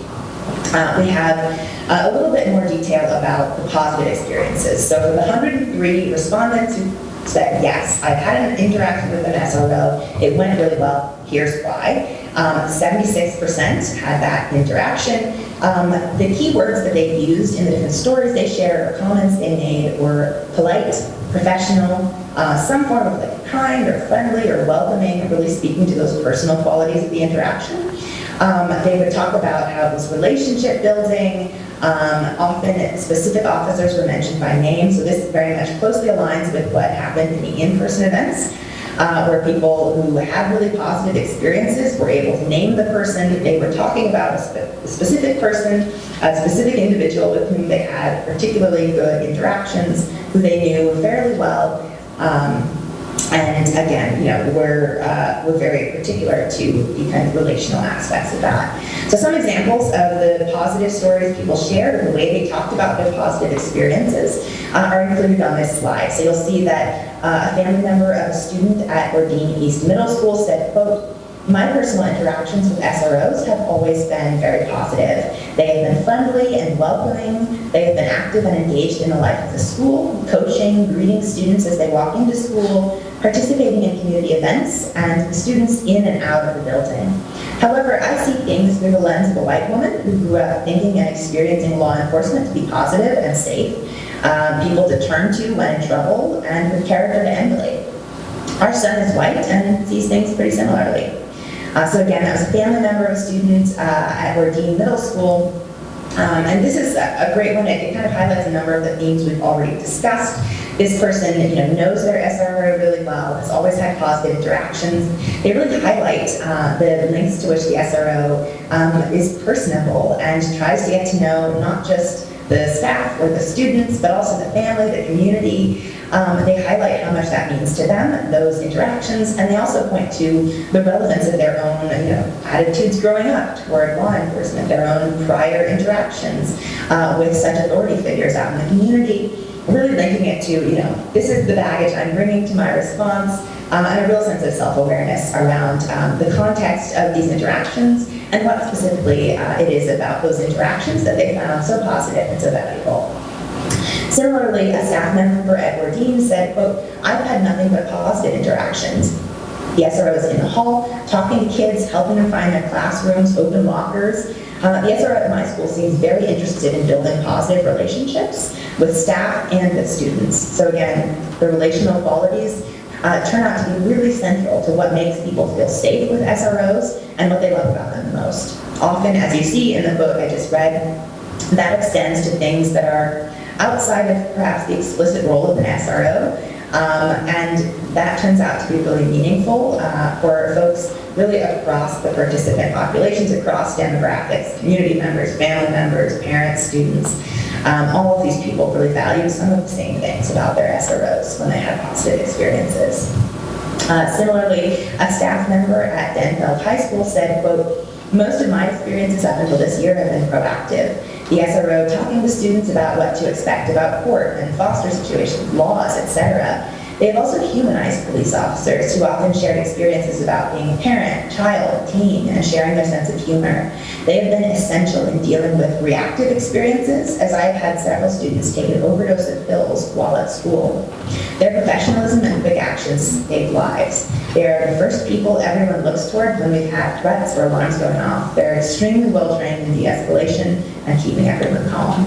we have a little bit more detail about the positive experiences. So for the 103 respondents who said, yes, I've had an interaction with an SRO, it went really well, here's why. 76% had that interaction. The key words that they used in the different stories they shared or comments they made were polite, professional, some form of like kind or friendly or welcoming, really speaking to those personal qualities of the interaction. They would talk about how it was relationship building. Often specific officers were mentioned by name, so this very much closely aligns with what happened in the in-person events, where people who had really positive experiences were able to name the person. They were talking about a specific person, a specific individual with whom they had particularly good interactions, who they knew fairly well. And again, we're very particular to the kind of relational aspects of that. So some examples of the positive stories people shared and the way they talked about their positive experiences are included on this slide. So you'll see that a family member of a student at Ordine East Middle School said, quote, "My personal interactions with SROs have always been very positive. They have been friendly and welcoming. They have been active and engaged in the life of the school, coaching, greeting students as they walk into school, participating in community events, and students in and out of the building. However, I see things through the lens of a white woman who grew up thinking and experiencing law enforcement to be positive and safe, people to turn to when in trouble, and with character to emulate. Our son is white and sees things pretty similarly." So again, that was a family member of a student at Ordine Middle School. And this is a great one. It kind of highlights a number of the themes we've already discussed. This person, knows their SRO really well, has always had positive interactions. They really highlight the lengths to which the SRO is personable and tries to get to know not just the staff or the students, but also the family, the community. They highlight how much that means to them, those interactions, and they also point to the relevance of their own, attitudes growing up toward law enforcement, their own prior interactions with such authority figures out in the community, really linking it to, this is the baggage I'm bringing to my response, and a real sense of self-awareness around the context of these interactions and what specifically it is about those interactions that they found so positive and so valuable. Similarly, a staff member at Ordine said, quote, "I've had nothing but positive interactions. The SRO is in the hall, talking to kids, helping them find their classrooms, open lockers. The SRO at my school seems very interested in building positive relationships with staff and with students." So again, the relational qualities turn out to be really central to what makes people feel safe with SROs and what they love about them the most. Often, as you see in the book I just read, that extends to things that are outside of perhaps the explicit role of an SRO, and that turns out to be really meaningful for folks really across the participant populations, across demographics, community members, family members, parents, students. All of these people really value some of the same things about their SROs when they have positive experiences. Similarly, a staff member at Denfeld High School said, quote, "Most of my experiences up until this year have been proactive. The SRO talking to students about what to expect about court and foster situations, laws, etc. They have also humanized police officers who often shared experiences about being a parent, child, teen, and sharing their sense of humor. They have been essential in dealing with reactive experiences, as I have had several students take an overdose of pills while at school. Their professionalism and quick actions save lives. They are the first people everyone looks toward when we've had threats or alarms going off. They're extremely well trained in de-escalation and keeping everyone calm."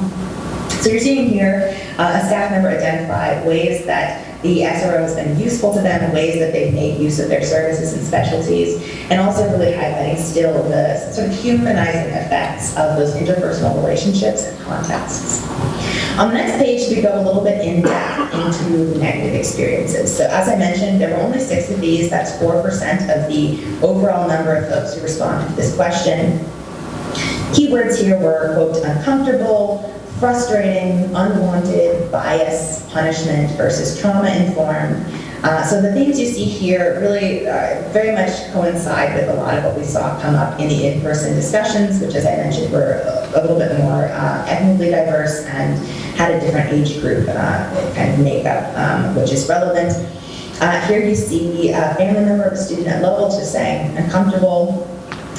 So you're seeing here a staff member identify ways that the SRO has been useful to them, ways that they've made use of their services and specialties, and also really highlighting still the sort of humanizing effects of those interpersonal relationships and contexts. On the next page, we go a little bit in depth into the negative experiences. So as I mentioned, there were only 6 of these. That's 4% of the overall number of folks who responded to this question. Keywords here were, quote, uncomfortable, frustrating, unwanted, bias, punishment versus trauma-informed. So the themes you see here really very much coincide with a lot of what we saw come up in the in-person discussions, which, as I mentioned, were a little bit more ethnically diverse and had a different age group kind of makeup, which is relevant. Here you see a family member of a student at Lowell just saying uncomfortable.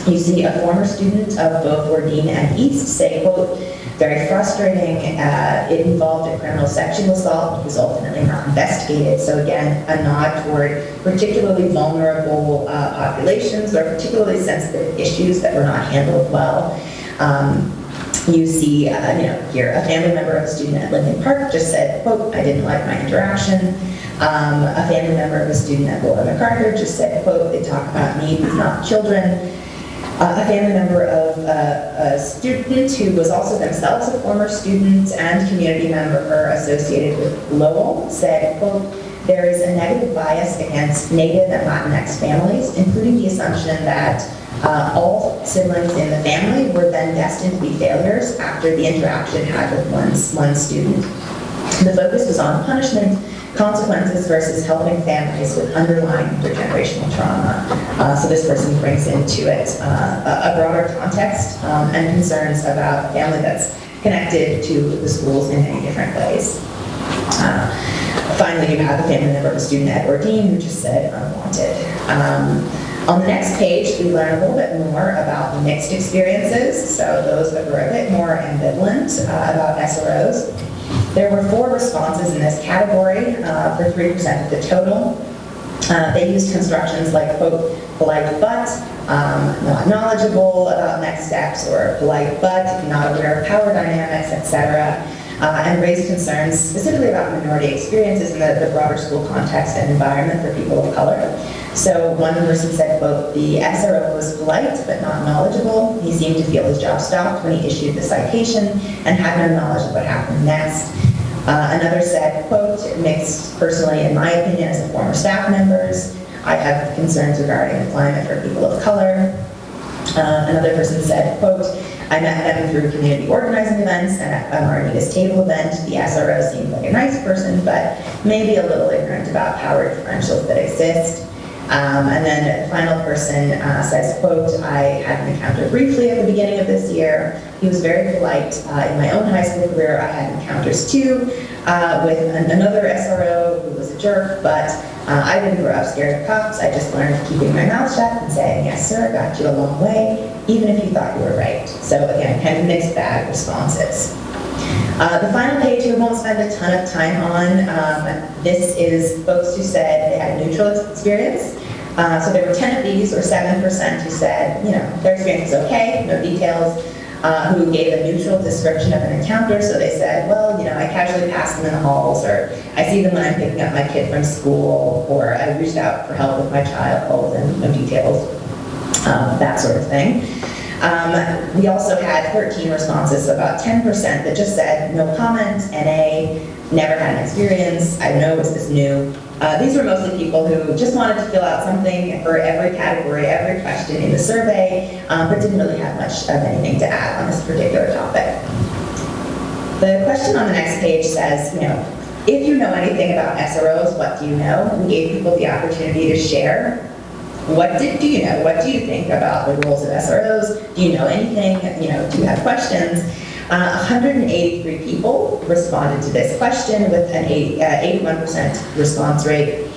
You see a former student of both Ordine and East say, quote, very frustrating. It involved a criminal sexual assault, which was ultimately not investigated. So again, a nod toward particularly vulnerable populations or particularly sensitive issues that were not handled well. You see, here, a family member of a student at Lincoln Park just said, quote, I didn't like my interaction. A family member of a student at Laura MacArthur just said, quote, they talk about me, not children. A family member of a student who was also themselves a former student and community member associated with Lowell said, quote, there is a negative bias against Native and Latinx families, including the assumption that all siblings in the family were then destined to be failures after the interaction had with one student. The focus was on punishment, consequences versus helping families with underlying intergenerational trauma. So this person brings into it a broader context and concerns about a family that's connected to the schools in many different ways. Finally, you have a family member of a student at Ordine who just said unwanted. On the next page, we learn a little bit more about mixed experiences, so those that were a bit more ambivalent about SROs. There were 4 responses in this category for 3% of the total. They used constructions like, quote, polite but, not knowledgeable about next steps, or polite but, not aware of power dynamics, etc., and raised concerns specifically about minority experiences in the broader school context and environment for people of color. So one person said, quote, the SRO was polite but not knowledgeable. He seemed to feel his job stopped when he issued the citation and had no knowledge of what happened next. Another said, quote, mixed personally in my opinion as a former staff members. I have concerns regarding the climate for people of color. Another person said, quote, I met them through community organizing events and at Marnita's table event. The SRO seemed like a nice person, but maybe a little ignorant about power differentials that exist. And then the final person says, quote, I had an encounter briefly at the beginning of this year. He was very polite. In my own high school career, I had encounters too with another SRO who was a jerk, but I didn't grow up scared of cops. I just learned keeping my mouth shut and saying, yes, sir, got you a long way, even if you thought you were right. So again, kind of mixed bag responses. The final page we won't spend a ton of time on. This is folks who said they had a neutral experience. So there were 10 of these, or 7%, who said, their experience was okay, no details, who gave a neutral description of an encounter. So they said, well, I casually pass them in the halls, or I see them when I'm picking up my kid from school, or I reached out for help with my child, and no details, that sort of thing. We also had 13 responses, about 10% that just said, no comment, NA, never had an experience, I know it's this new. These were mostly people who just wanted to fill out something for every category, every question in the survey, but didn't really have much of anything to add on this particular topic. The question on the next page says, if you know anything about SROs, what do you know? We gave people the opportunity to share. What do you know? What do you think about the roles of SROs? Do you know anything? Do you have questions? 183 people responded to this question with an 81% response rate.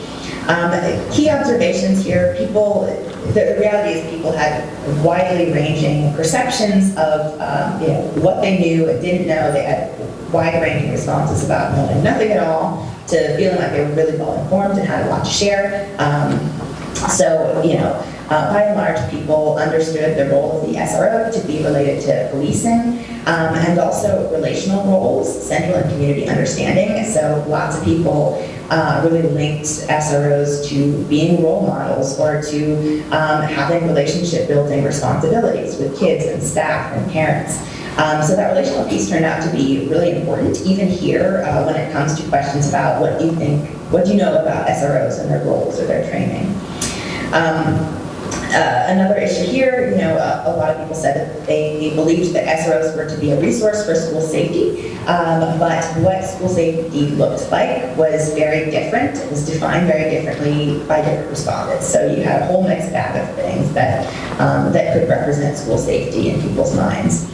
Key observations here, the reality is people had widely ranging perceptions of what they knew and didn't know. They had wide-ranging responses about knowing nothing at all to feeling like they were really well informed and had a lot to share. By and large, people understood the role of the SRO to be related to policing and also relational roles, central and community understanding. So lots of people really linked SROs to being role models or to having relationship building responsibilities with kids and staff and parents. So that relational piece turned out to be really important, even here when it comes to questions about what do you know about SROs and their roles or their training. Another issue here, a lot of people said that they believed that SROs were to be a resource for school safety, but what school safety looked like was very different. It was defined very differently by different respondents. So you had a whole mixed bag of things that could represent school safety in people's minds.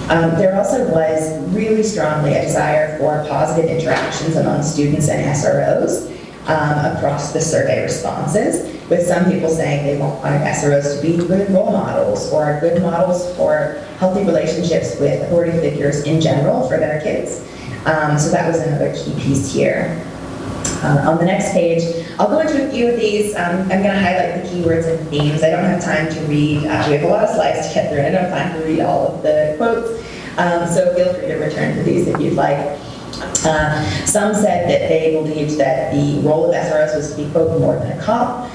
There also was really strongly a desire for positive interactions among students and SROs across the survey responses, with some people saying they wanted SROs to be good role models or good models for healthy relationships with authority figures in general for their kids. So that was another key piece here. On the next page, I'll go into a few of these. I'm going to highlight the keywords and themes. I don't have time to read. We have a lot of slides to get through, and I don't have time to read all of the quotes. So feel free to return to these if you'd like. Some said that they believed that the role of SROs was to be, quote, more than a cop.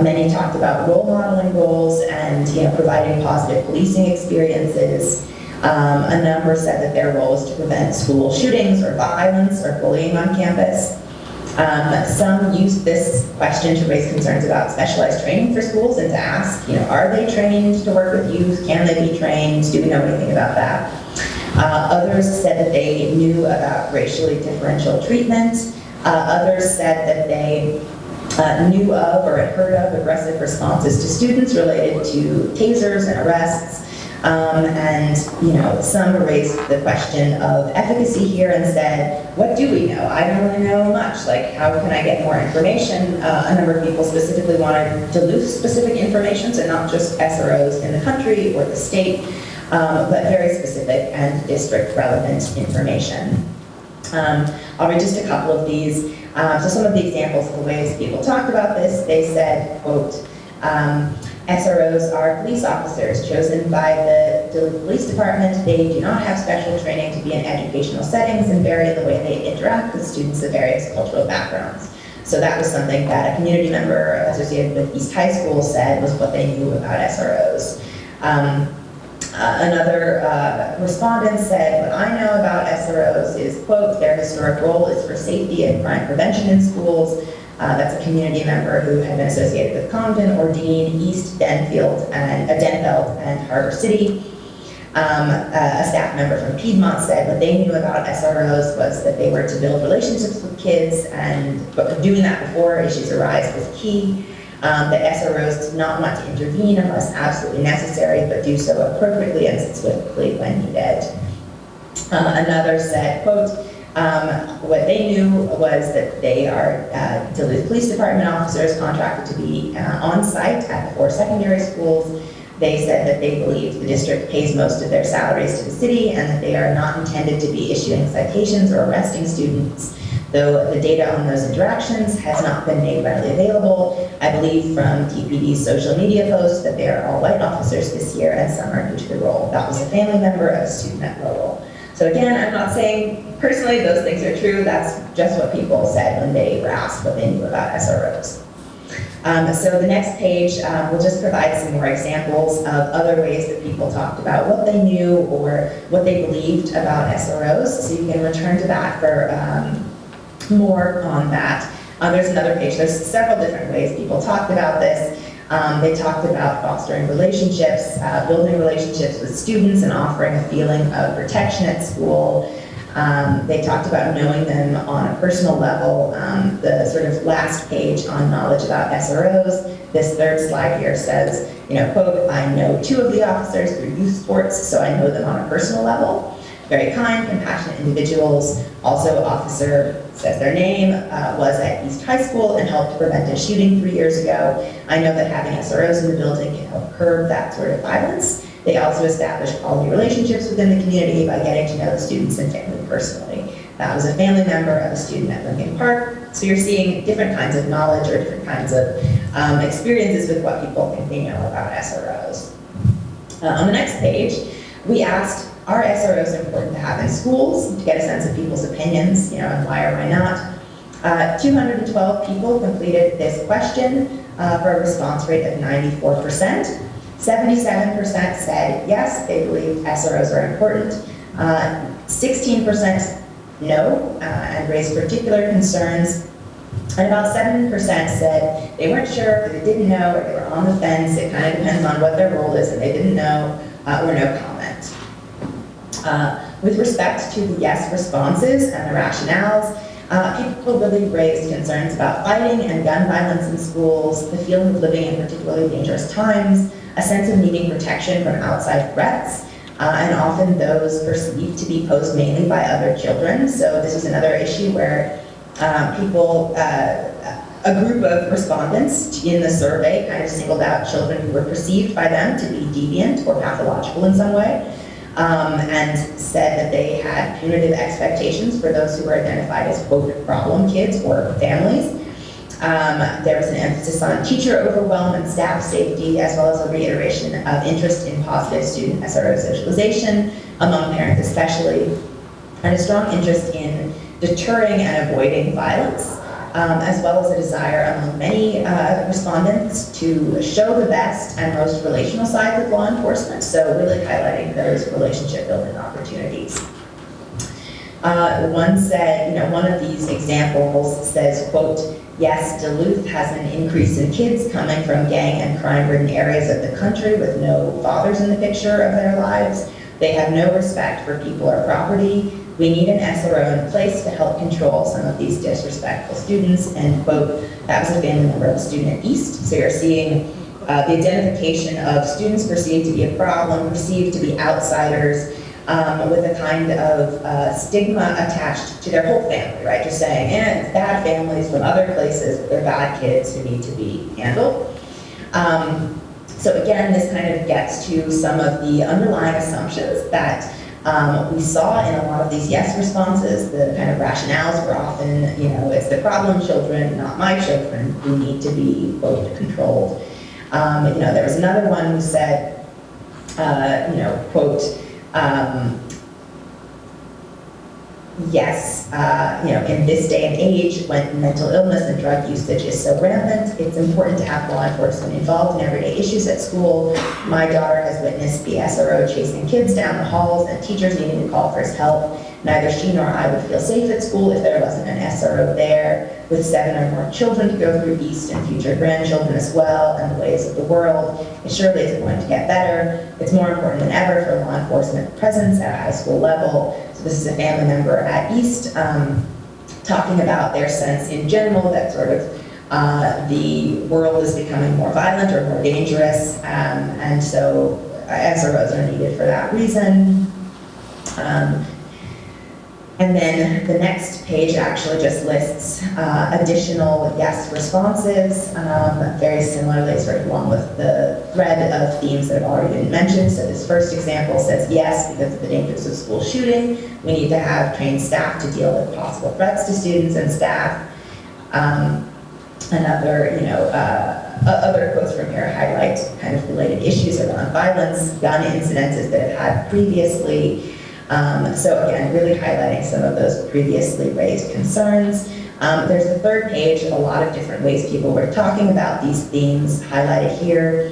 Many talked about role modeling roles and providing positive policing experiences. A number said that their role is to prevent school shootings or violence or bullying on campus. Some used this question to raise concerns about specialized training for schools and to ask, are they trained to work with youth? Can they be trained? Do we know anything about that? Others said that they knew about racially differential treatment. Others said that they knew of or had heard of aggressive responses to students related to tasers and arrests. And some raised the question of efficacy here and said, what do we know? I don't really know much. Like, how can I get more information? A number of people specifically wanted Duluth-specific information, so not just SROs in the country or the state, but very specific and district-relevant information. I'll read just a couple of these. So some of the examples of the ways people talked about this, they said, quote, SROs are police officers chosen by the Duluth Police Department. They do not have special training to be in educational settings and vary in the way they interact with students of various cultural backgrounds. So that was something that a community member associated with East High School said was what they knew about SROs. Another respondent said, what I know about SROs is, quote, their historic role is for safety and crime prevention in schools. That's a community member who had been associated with Condon, Ordine, East Denfeld, and Harbor City. A staff member from Piedmont said what they knew about SROs was that they were to build relationships with kids, but doing that before issues arise was key. That SROs did not want to intervene unless absolutely necessary, but do so appropriately and swiftly when needed. Another said, quote, what they knew was that they are Duluth Police Department officers contracted to be on site at the 4 secondary schools. They said that they believe the district pays most of their salaries to the city and that they are not intended to be issuing citations or arresting students. Though the data on those interactions has not been made readily available, I believe from TPD's social media posts that they are all white officers this year and some are new to the role. That was a family member of a student at Lowell. So again, I'm not saying personally those things are true, that's just what people said when they were asked what they knew about SROs. So the next page will just provide some more examples of other ways that people talked about what they knew or what they believed about SROs. So you can return to that for more on that. There's another page. There's several different ways people talked about this. They talked about fostering relationships, building relationships with students and offering a feeling of protection at school. They talked about knowing them on a personal level. The sort of last page on knowledge about SROs, this third slide here says, quote, I know 2 of the officers through youth sports, so I know them on a personal level. Very kind, compassionate individuals. Also, officer says their name, was at East High School and helped prevent a shooting 3 years ago. I know that having SROs in the building can help curb that sort of violence. They also establish quality relationships within the community by getting to know the students and family personally. That was a family member of a student at Lincoln Park. So you're seeing different kinds of knowledge or different kinds of experiences with what people think they know about SROs. On the next page, we asked, are SROs important to have in schools to get a sense of people's opinions, and why or why not? 212 people completed this question for a response rate of 94%. 77% said yes, they believe SROs are important. 16% no, and raised particular concerns. And about 7% said they weren't sure, they didn't know, or they were on the fence. It kind of depends on what their role is, and they didn't know, or no comment. With respect to the yes responses and the rationales, people really raised concerns about fighting and gun violence in schools, the feeling of living in particularly dangerous times, a sense of needing protection from outside threats, and often those perceived to be posed mainly by other children. So this was another issue where a group of respondents in the survey kind of singled out children who were perceived by them to be deviant or pathological in some way, and said that they had punitive expectations for those who were identified as, quote, problem kids or families. There was an emphasis on teacher overwhelm and staff safety, as well as a reiteration of interest in positive student SRO socialization, among parents especially, and a strong interest in deterring and avoiding violence, as well as a desire among many respondents to show the best and most relational sides of law enforcement, so really highlighting those relationship building opportunities. One said, one of these examples says, quote, yes, Duluth has an increase in kids coming from gang and crime-ridden areas of the country with no fathers in the picture of their lives. They have no respect for people or property. We need an SRO in place to help control some of these disrespectful students, end quote. That was a family member of a student at East. So you're seeing the identification of students perceived to be a problem, perceived to be outsiders, with a kind of stigma attached to their whole family, right? Just saying, it's bad families from other places, but they're bad kids who need to be handled. So again, this kind of gets to some of the underlying assumptions that we saw in a lot of these yes responses. The kind of rationales were often, it's the problem children, not my children, who need to be, quote, controlled. There was another one who said, quote, yes, in this day and age when mental illness and drug usage is so rampant, it's important to have law enforcement involved in everyday issues at school. My daughter has witnessed the SRO chasing kids down the halls and teachers needing to call for his help. Neither she nor I would feel safe at school if there wasn't an SRO there, with 7 or more children to go through East and future grandchildren as well, and the ways of the world. It surely isn't going to get better. It's more important than ever for law enforcement presence at a high school level. So this is a family member at East talking about their sense in general that sort of the world is becoming more violent or more dangerous, and so SROs are needed for that reason. And then the next page actually just lists additional yes responses, very similarly sort of along with the thread of themes that have already been mentioned. So this first example says yes, because of the dangers of school shooting, we need to have trained staff to deal with possible threats to students and staff. Other quotes from here highlight kind of related issues around violence, gun incidences that have had previously. So again, really highlighting some of those previously raised concerns. There's a third page, a lot of different ways people were talking about these themes highlighted here.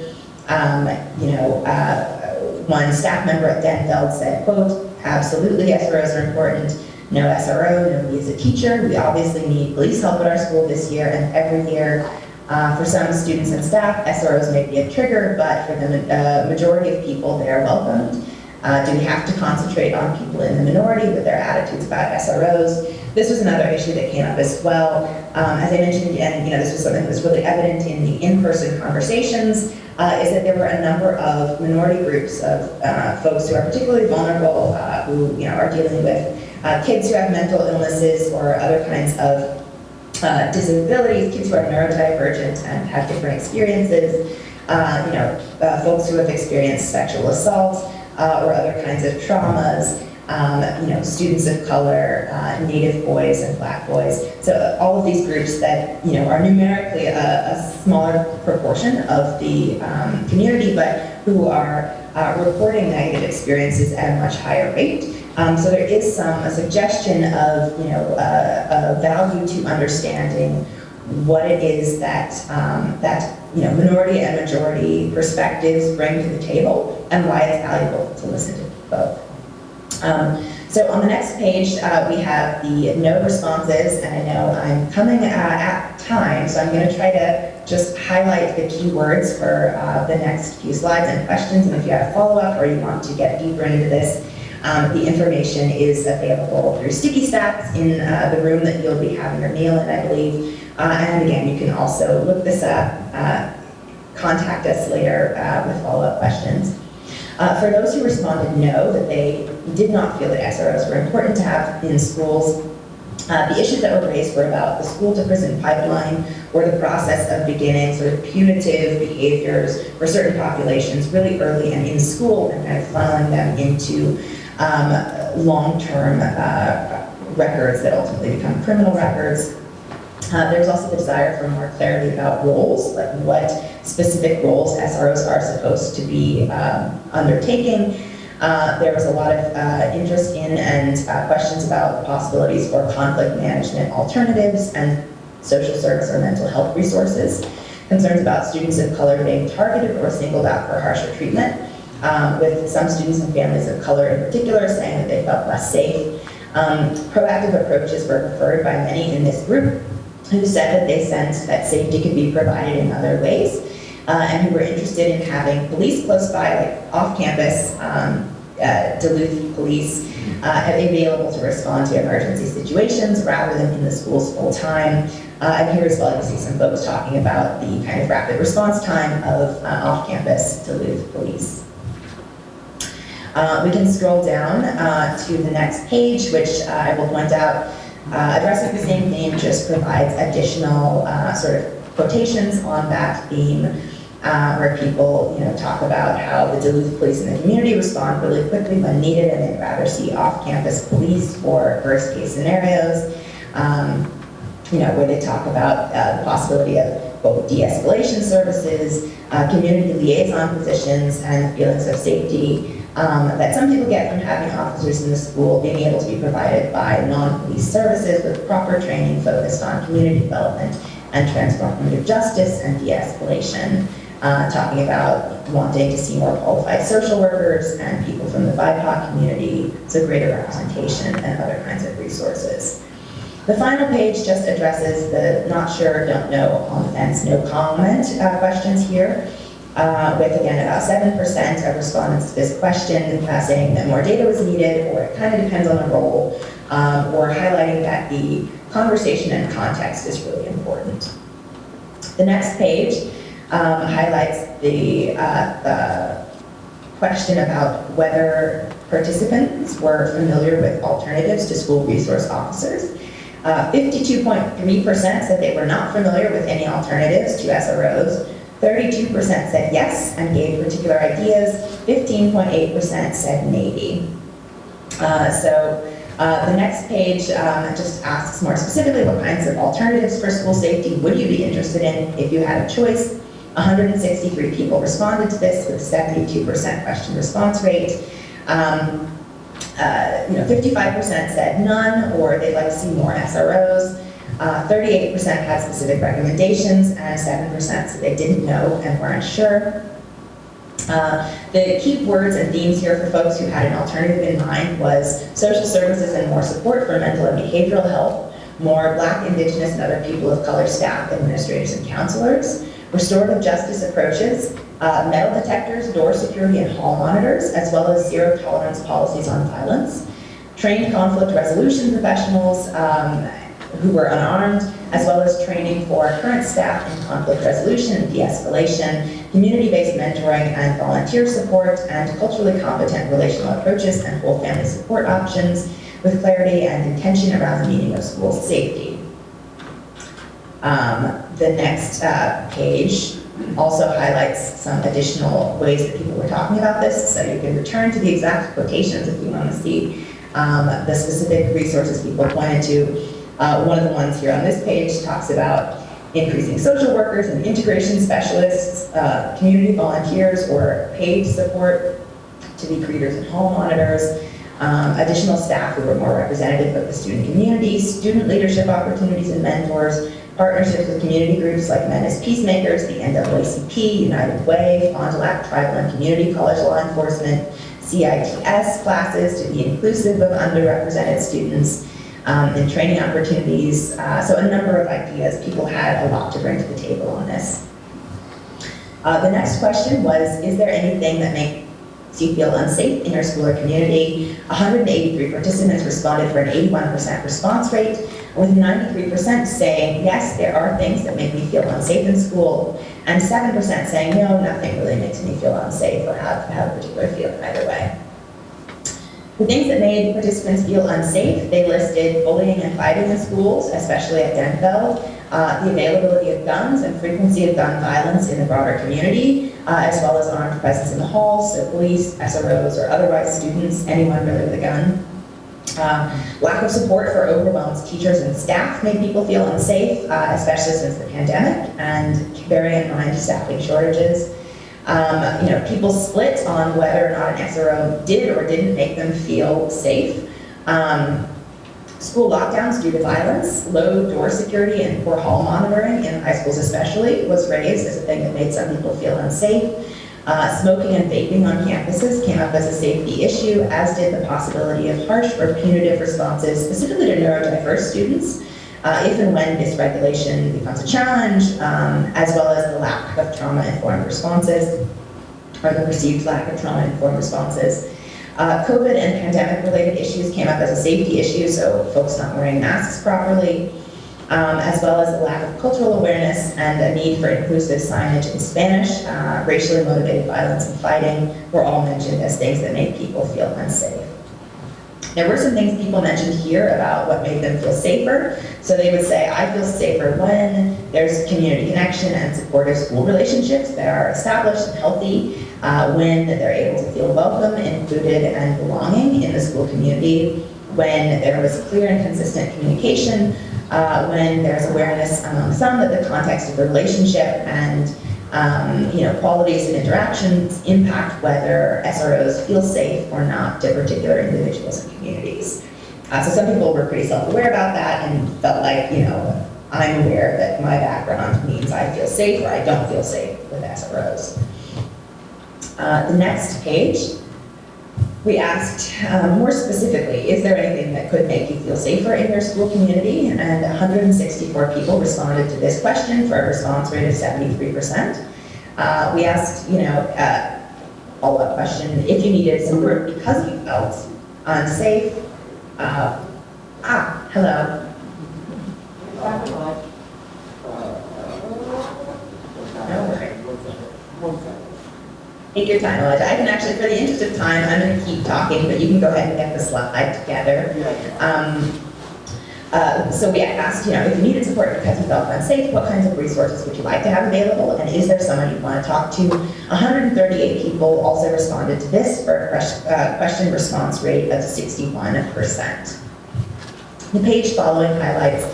One staff member at Denfeld said, quote, absolutely, SROs are important. No SRO, no me as a teacher. We obviously need police help at our school this year and every year. For some students and staff, SROs may be a trigger, but for the majority of people, they are welcomed. Do we have to concentrate on people in the minority with their attitudes about SROs? This was another issue that came up as well. As I mentioned again, this was something that was really evident in the in-person conversations, is that there were a number of minority groups of folks who are particularly vulnerable, who are dealing with kids who have mental illnesses or other kinds of disabilities, kids who are neurodivergent and have different experiences, folks who have experienced sexual assault, or other kinds of traumas, students of color, Native boys and Black boys. So all of these groups that, are numerically a smaller proportion of the community, but who are reporting negative experiences at a much higher rate. So there is a suggestion of, a value to understanding what it is that minority and majority perspectives bring to the table and why it's valuable to listen to both. So on the next page, we have the no responses, and I know I'm coming at time, so I'm going to try to just highlight the key words for the next few slides and questions, and if you have a follow-up or you want to get deeper into this, the information is available through sticky stats in the room that you'll be having your meal in, I believe. And again, you can also look this up, contact us later with follow-up questions. For those who responded no, that they did not feel that SROs were important to have in schools, the issues that were raised were about the school-to-prison pipeline or the process of beginning sort of punitive behaviors for certain populations really early and in school and kind of funneling them into long-term records that ultimately become criminal records. There's also the desire for more clarity about roles, like what specific roles SROs are supposed to be undertaking. There was a lot of interest in and questions about the possibilities for conflict management alternatives and social service or mental health resources, concerns about students of color being targeted or singled out for harsher treatment, with some students and families of color in particular saying that they felt less safe. Proactive approaches were preferred by many in this group, who said that they sensed that safety could be provided in other ways, and who were interested in having police close by, like off campus, Duluth police, available to respond to emergency situations rather than in the schools full time. And here as well, you see some folks talking about the kind of rapid response time of off campus Duluth police. We can scroll down to the next page, which I will point out addressing the same theme just provides additional sort of quotations on that theme, where people talk about how the Duluth police in the community respond really quickly when needed, and they'd rather see off-campus police for worst-case scenarios. Where they talk about the possibility of both de-escalation services, community liaison positions, and feelings of safety that some people get from having officers in the school being able to be provided by non-police services with proper training focused on community development and transformative justice and de-escalation. Talking about wanting to see more qualified social workers and people from the BIPOC community, so greater representation and other kinds of resources. The final page just addresses the not sure, don't know, on the fence, no comment questions here. With again about 7% of respondents to this question saying that more data was needed, or it kind of depends on the role, or highlighting that the conversation and context is really important. The next page highlights the question about whether participants were familiar with alternatives to school resource officers. 52.3% said they were not familiar with any alternatives to SROs. 32% said yes and gave particular ideas. 15.8% said maybe. The next page just asks more specifically what kinds of alternatives for school safety would you be interested in if you had a choice. 163 people responded to this with 72% question response rate. 55% said none, or they'd like to see more SROs. 38% had specific recommendations, and 7% said they didn't know and weren't sure. The key words and themes here for folks who had an alternative in mind was social services and more support for mental and behavioral health, more Black, Indigenous, and other people of color staff, administrators, and counselors, restorative justice approaches, metal detectors, door security, and hall monitors, as well as zero tolerance policies on violence, trained conflict resolution professionals who were unarmed, as well as training for current staff in conflict resolution and de-escalation, community-based mentoring and volunteer support, and culturally competent relational approaches and whole family support options with clarity and intention around the meaning of school safety. The next page also highlights some additional ways that people were talking about this, so you can return to the exact quotations if you want to see the specific resources people pointed to. One of the ones here on this page talks about increasing social workers and integration specialists, community volunteers or paid support to be greeters and hall monitors, additional staff who were more representative of the student community, student leadership opportunities and mentors, partnerships with community groups like Men as Peacemakers, the NAACP, United Way, Fond du Lac Tribal and Community College Law Enforcement, CITS classes to be inclusive of underrepresented students, and training opportunities. So a number of ideas. People had a lot to bring to the table on this. The next question was, is there anything that makes you feel unsafe in your school or community? 183 participants responded for an 81% response rate, with 93% saying, yes, there are things that make me feel unsafe in school, and 7% saying, no, nothing really makes me feel unsafe or have a particular feeling either way. The things that made participants feel unsafe, they listed bullying and fighting in schools, especially at Denfeld, the availability of guns and frequency of gun violence in the broader community, as well as armed presence in the halls, so police, SROs, or otherwise students, anyone really with a gun. Lack of support for overwhelmed teachers and staff made people feel unsafe, especially since the pandemic, and bearing in mind staffing shortages. People split on whether or not an SRO did or didn't make them feel safe. School lockdowns due to violence, low door security, and poor hall monitoring in high schools especially was raised as a thing that made some people feel unsafe. Smoking and vaping on campuses came up as a safety issue, as did the possibility of harsh or punitive responses, specifically to neurodiverse students, if and when dysregulation becomes a challenge, as well as the lack of trauma-informed responses, or the perceived lack of trauma-informed responses. COVID and pandemic-related issues came up as a safety issue, so folks not wearing masks properly, as well as the lack of cultural awareness and a need for inclusive signage in Spanish. Racially motivated violence and fighting were all mentioned as things that made people feel unsafe. There were some things people mentioned here about what made them feel safer. So they would say, I feel safer when there's community connection and supportive school relationships that are established and healthy, when they're able to feel welcome, included, and belonging in the school community, when there was clear and consistent communication, when there's awareness among some that the context of the relationship and qualities and interactions impact whether SROs feel safe or not to particular individuals and communities. So some people were pretty self-aware about that and felt like, I'm aware that my background means I feel safe or I don't feel safe with SROs. The next page, we asked more specifically, is there anything that could make you feel safer in your school community? And 164 people responded to this question for a response rate of 73%. We asked, follow-up question, if you needed support because you felt unsafe. Hello. No worries. Take your time, Elijah. I can actually, for the interest of time, I'm going to keep talking, but you can go ahead and get the slide together. So we asked, if you needed support because you felt unsafe, what kinds of resources would you like to have available, and is there someone you want to talk to? 138 people also responded to this for a question response rate of 61%. The page following highlights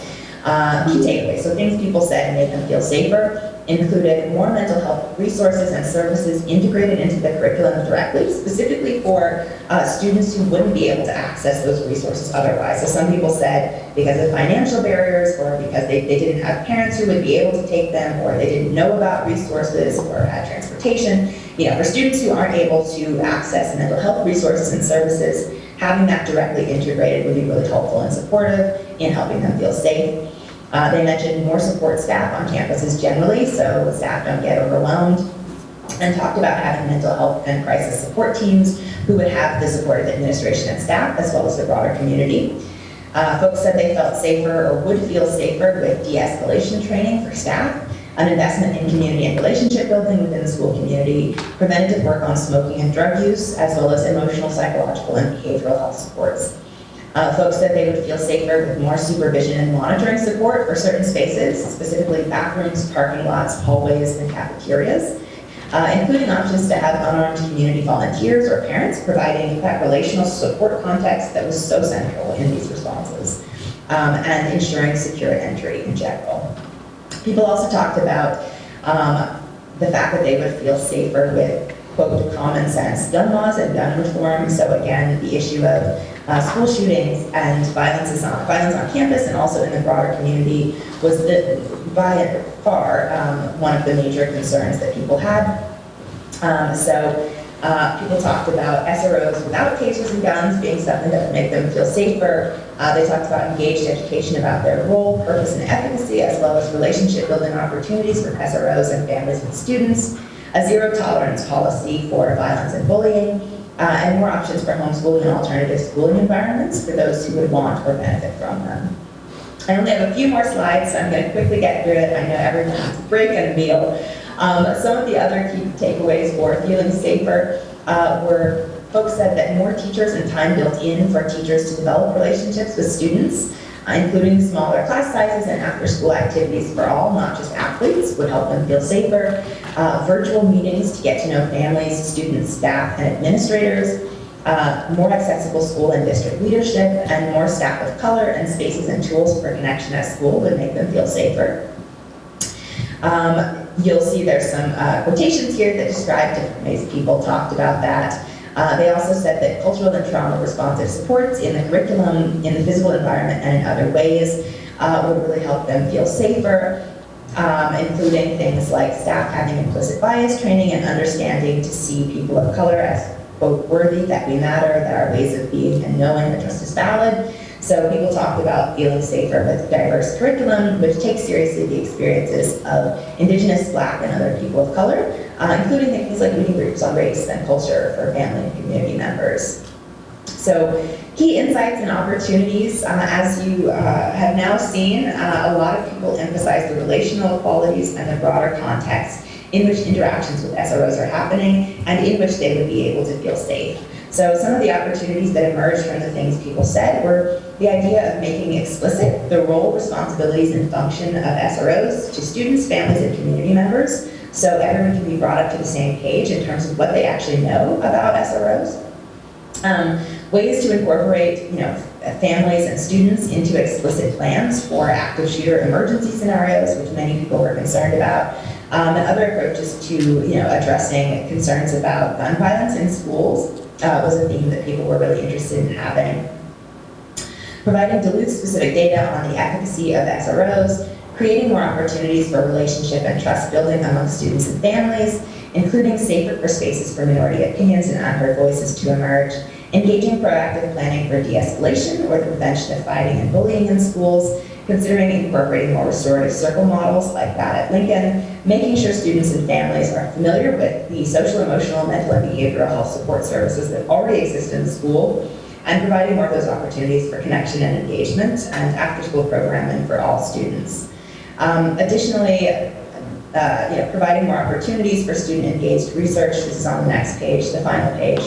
key takeaways. So things people said and made them feel safer included more mental health resources and services integrated into the curriculum directly, specifically for students who wouldn't be able to access those resources otherwise. So some people said because of financial barriers or because they didn't have parents who would be able to take them, or they didn't know about resources or had transportation. For students who aren't able to access mental health resources and services, having that directly integrated would be really helpful and supportive in helping them feel safe. They mentioned more support staff on campuses generally, so staff don't get overwhelmed, and talked about having mental health and crisis support teams who would have the support of administration and staff, as well as the broader community. Folks said they felt safer or would feel safer with de-escalation training for staff, an investment in community and relationship building within the school community, preventative work on smoking and drug use, as well as emotional, psychological, and behavioral health supports. Folks said they would feel safer with more supervision and monitoring support for certain spaces, specifically bathrooms, parking lots, hallways, and cafeterias, including options to have unarmed community volunteers or parents providing that relational support context that was so central in these responses, and ensuring secure entry in general. People also talked about the fact that they would feel safer with, quote, common sense gun laws and gun reform. So again, the issue of school shootings and violence on campus and also in the broader community was by far one of the major concerns that people had. So People talked about SROs without tasers and guns being something that would make them feel safer. They talked about engaged education about their role, purpose, and efficacy, as well as relationship building opportunities for SROs and families and students, a zero tolerance policy for violence and bullying, and more options for homeschooling and alternative schooling environments for those who would want or benefit from them. I only have a few more slides, so I'm going to quickly get through it. I know everyone needs a break and a meal. Some of the other key takeaways for feeling safer were folks said that more teachers and time built in for teachers to develop relationships with students, including smaller class sizes and after-school activities for all, not just athletes, would help them feel safer. Virtual meetings to get to know families, students, staff, and administrators. More accessible school and district leadership, and more staff of color and spaces and tools for connection at school would make them feel safer. You'll see there's some quotations here that describe different ways people talked about that. They also said that cultural and trauma responsive supports in the curriculum, in the physical environment, and in other ways would really help them feel safer, including things like staff having implicit bias training and understanding to see people of color as both worthy, that we matter, that our ways of being and knowing that trust is valid. So people talked about feeling safer with diverse curriculum, which takes seriously the experiences of Indigenous, Black, and other people of color, including things like reading groups on race and culture for family and community members. So key insights and opportunities, as you have now seen, a lot of people emphasize the relational qualities and the broader context in which interactions with SROs are happening and in which they would be able to feel safe. So some of the opportunities that emerged from the things people said were the idea of making explicit the role, responsibilities, and function of SROs to students, families, and community members, so everyone can be brought up to the same page in terms of what they actually know about SROs. Ways to incorporate, families and students into explicit plans for active shooter emergency scenarios, which many people were concerned about. And other approaches to, addressing concerns about gun violence in schools was a theme that people were really interested in having. Providing Duluth-specific data on the efficacy of SROs, creating more opportunities for relationship and trust building among students and families, including safer spaces for minority opinions and unheard voices to emerge, engaging proactive planning for de-escalation or the prevention of fighting and bullying in schools, considering incorporating more restorative circle models like that at Lincoln, making sure students and families are familiar with the social, emotional, mental, and behavioral health support services that already exist in the school, and providing more of those opportunities for connection and engagement and after-school programming for all students. Additionally, providing more opportunities for student-engaged research. This is on the next page, the final page,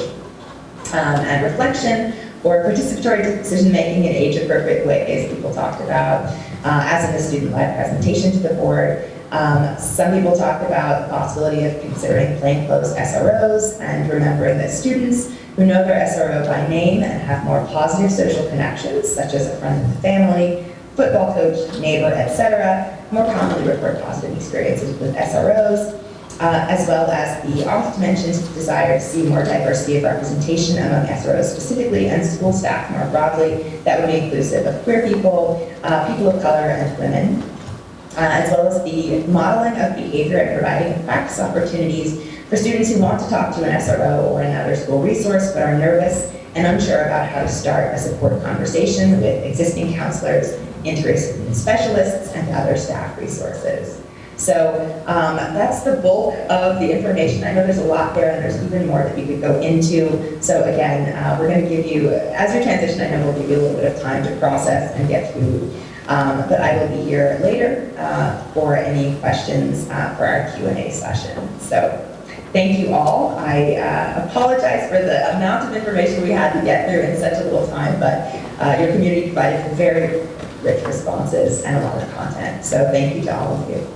and reflection, or participatory decision-making in age-appropriate ways people talked about, as in the student-led presentation to the board. Some people talked about the possibility of considering plainclothes SROs and remembering that students who know their SRO by name and have more positive social connections, such as a friend of the family, football coach, neighbor, etc., more commonly report positive experiences with SROs, as well as the oft-mentioned desire to see more diversity of representation among SROs specifically and school staff more broadly that would be inclusive of queer people, people of color, and women, as well as the modeling of behavior and providing practice opportunities for students who want to talk to an SRO or another school resource but are nervous and unsure about how to start a support conversation with existing counselors, interest specialists, and other staff resources. So that's the bulk of the information. I know there's a lot there and there's even more that we could go into. So again, we're going to give you, as you transition, I know we'll give you a little bit of time to process and get through. But I will be here later for any questions for our Q&A session. So thank you all. I apologize for the amount of information we had to get through in such a little time, but your community provided very rich responses and a lot of content. So thank you to all of you.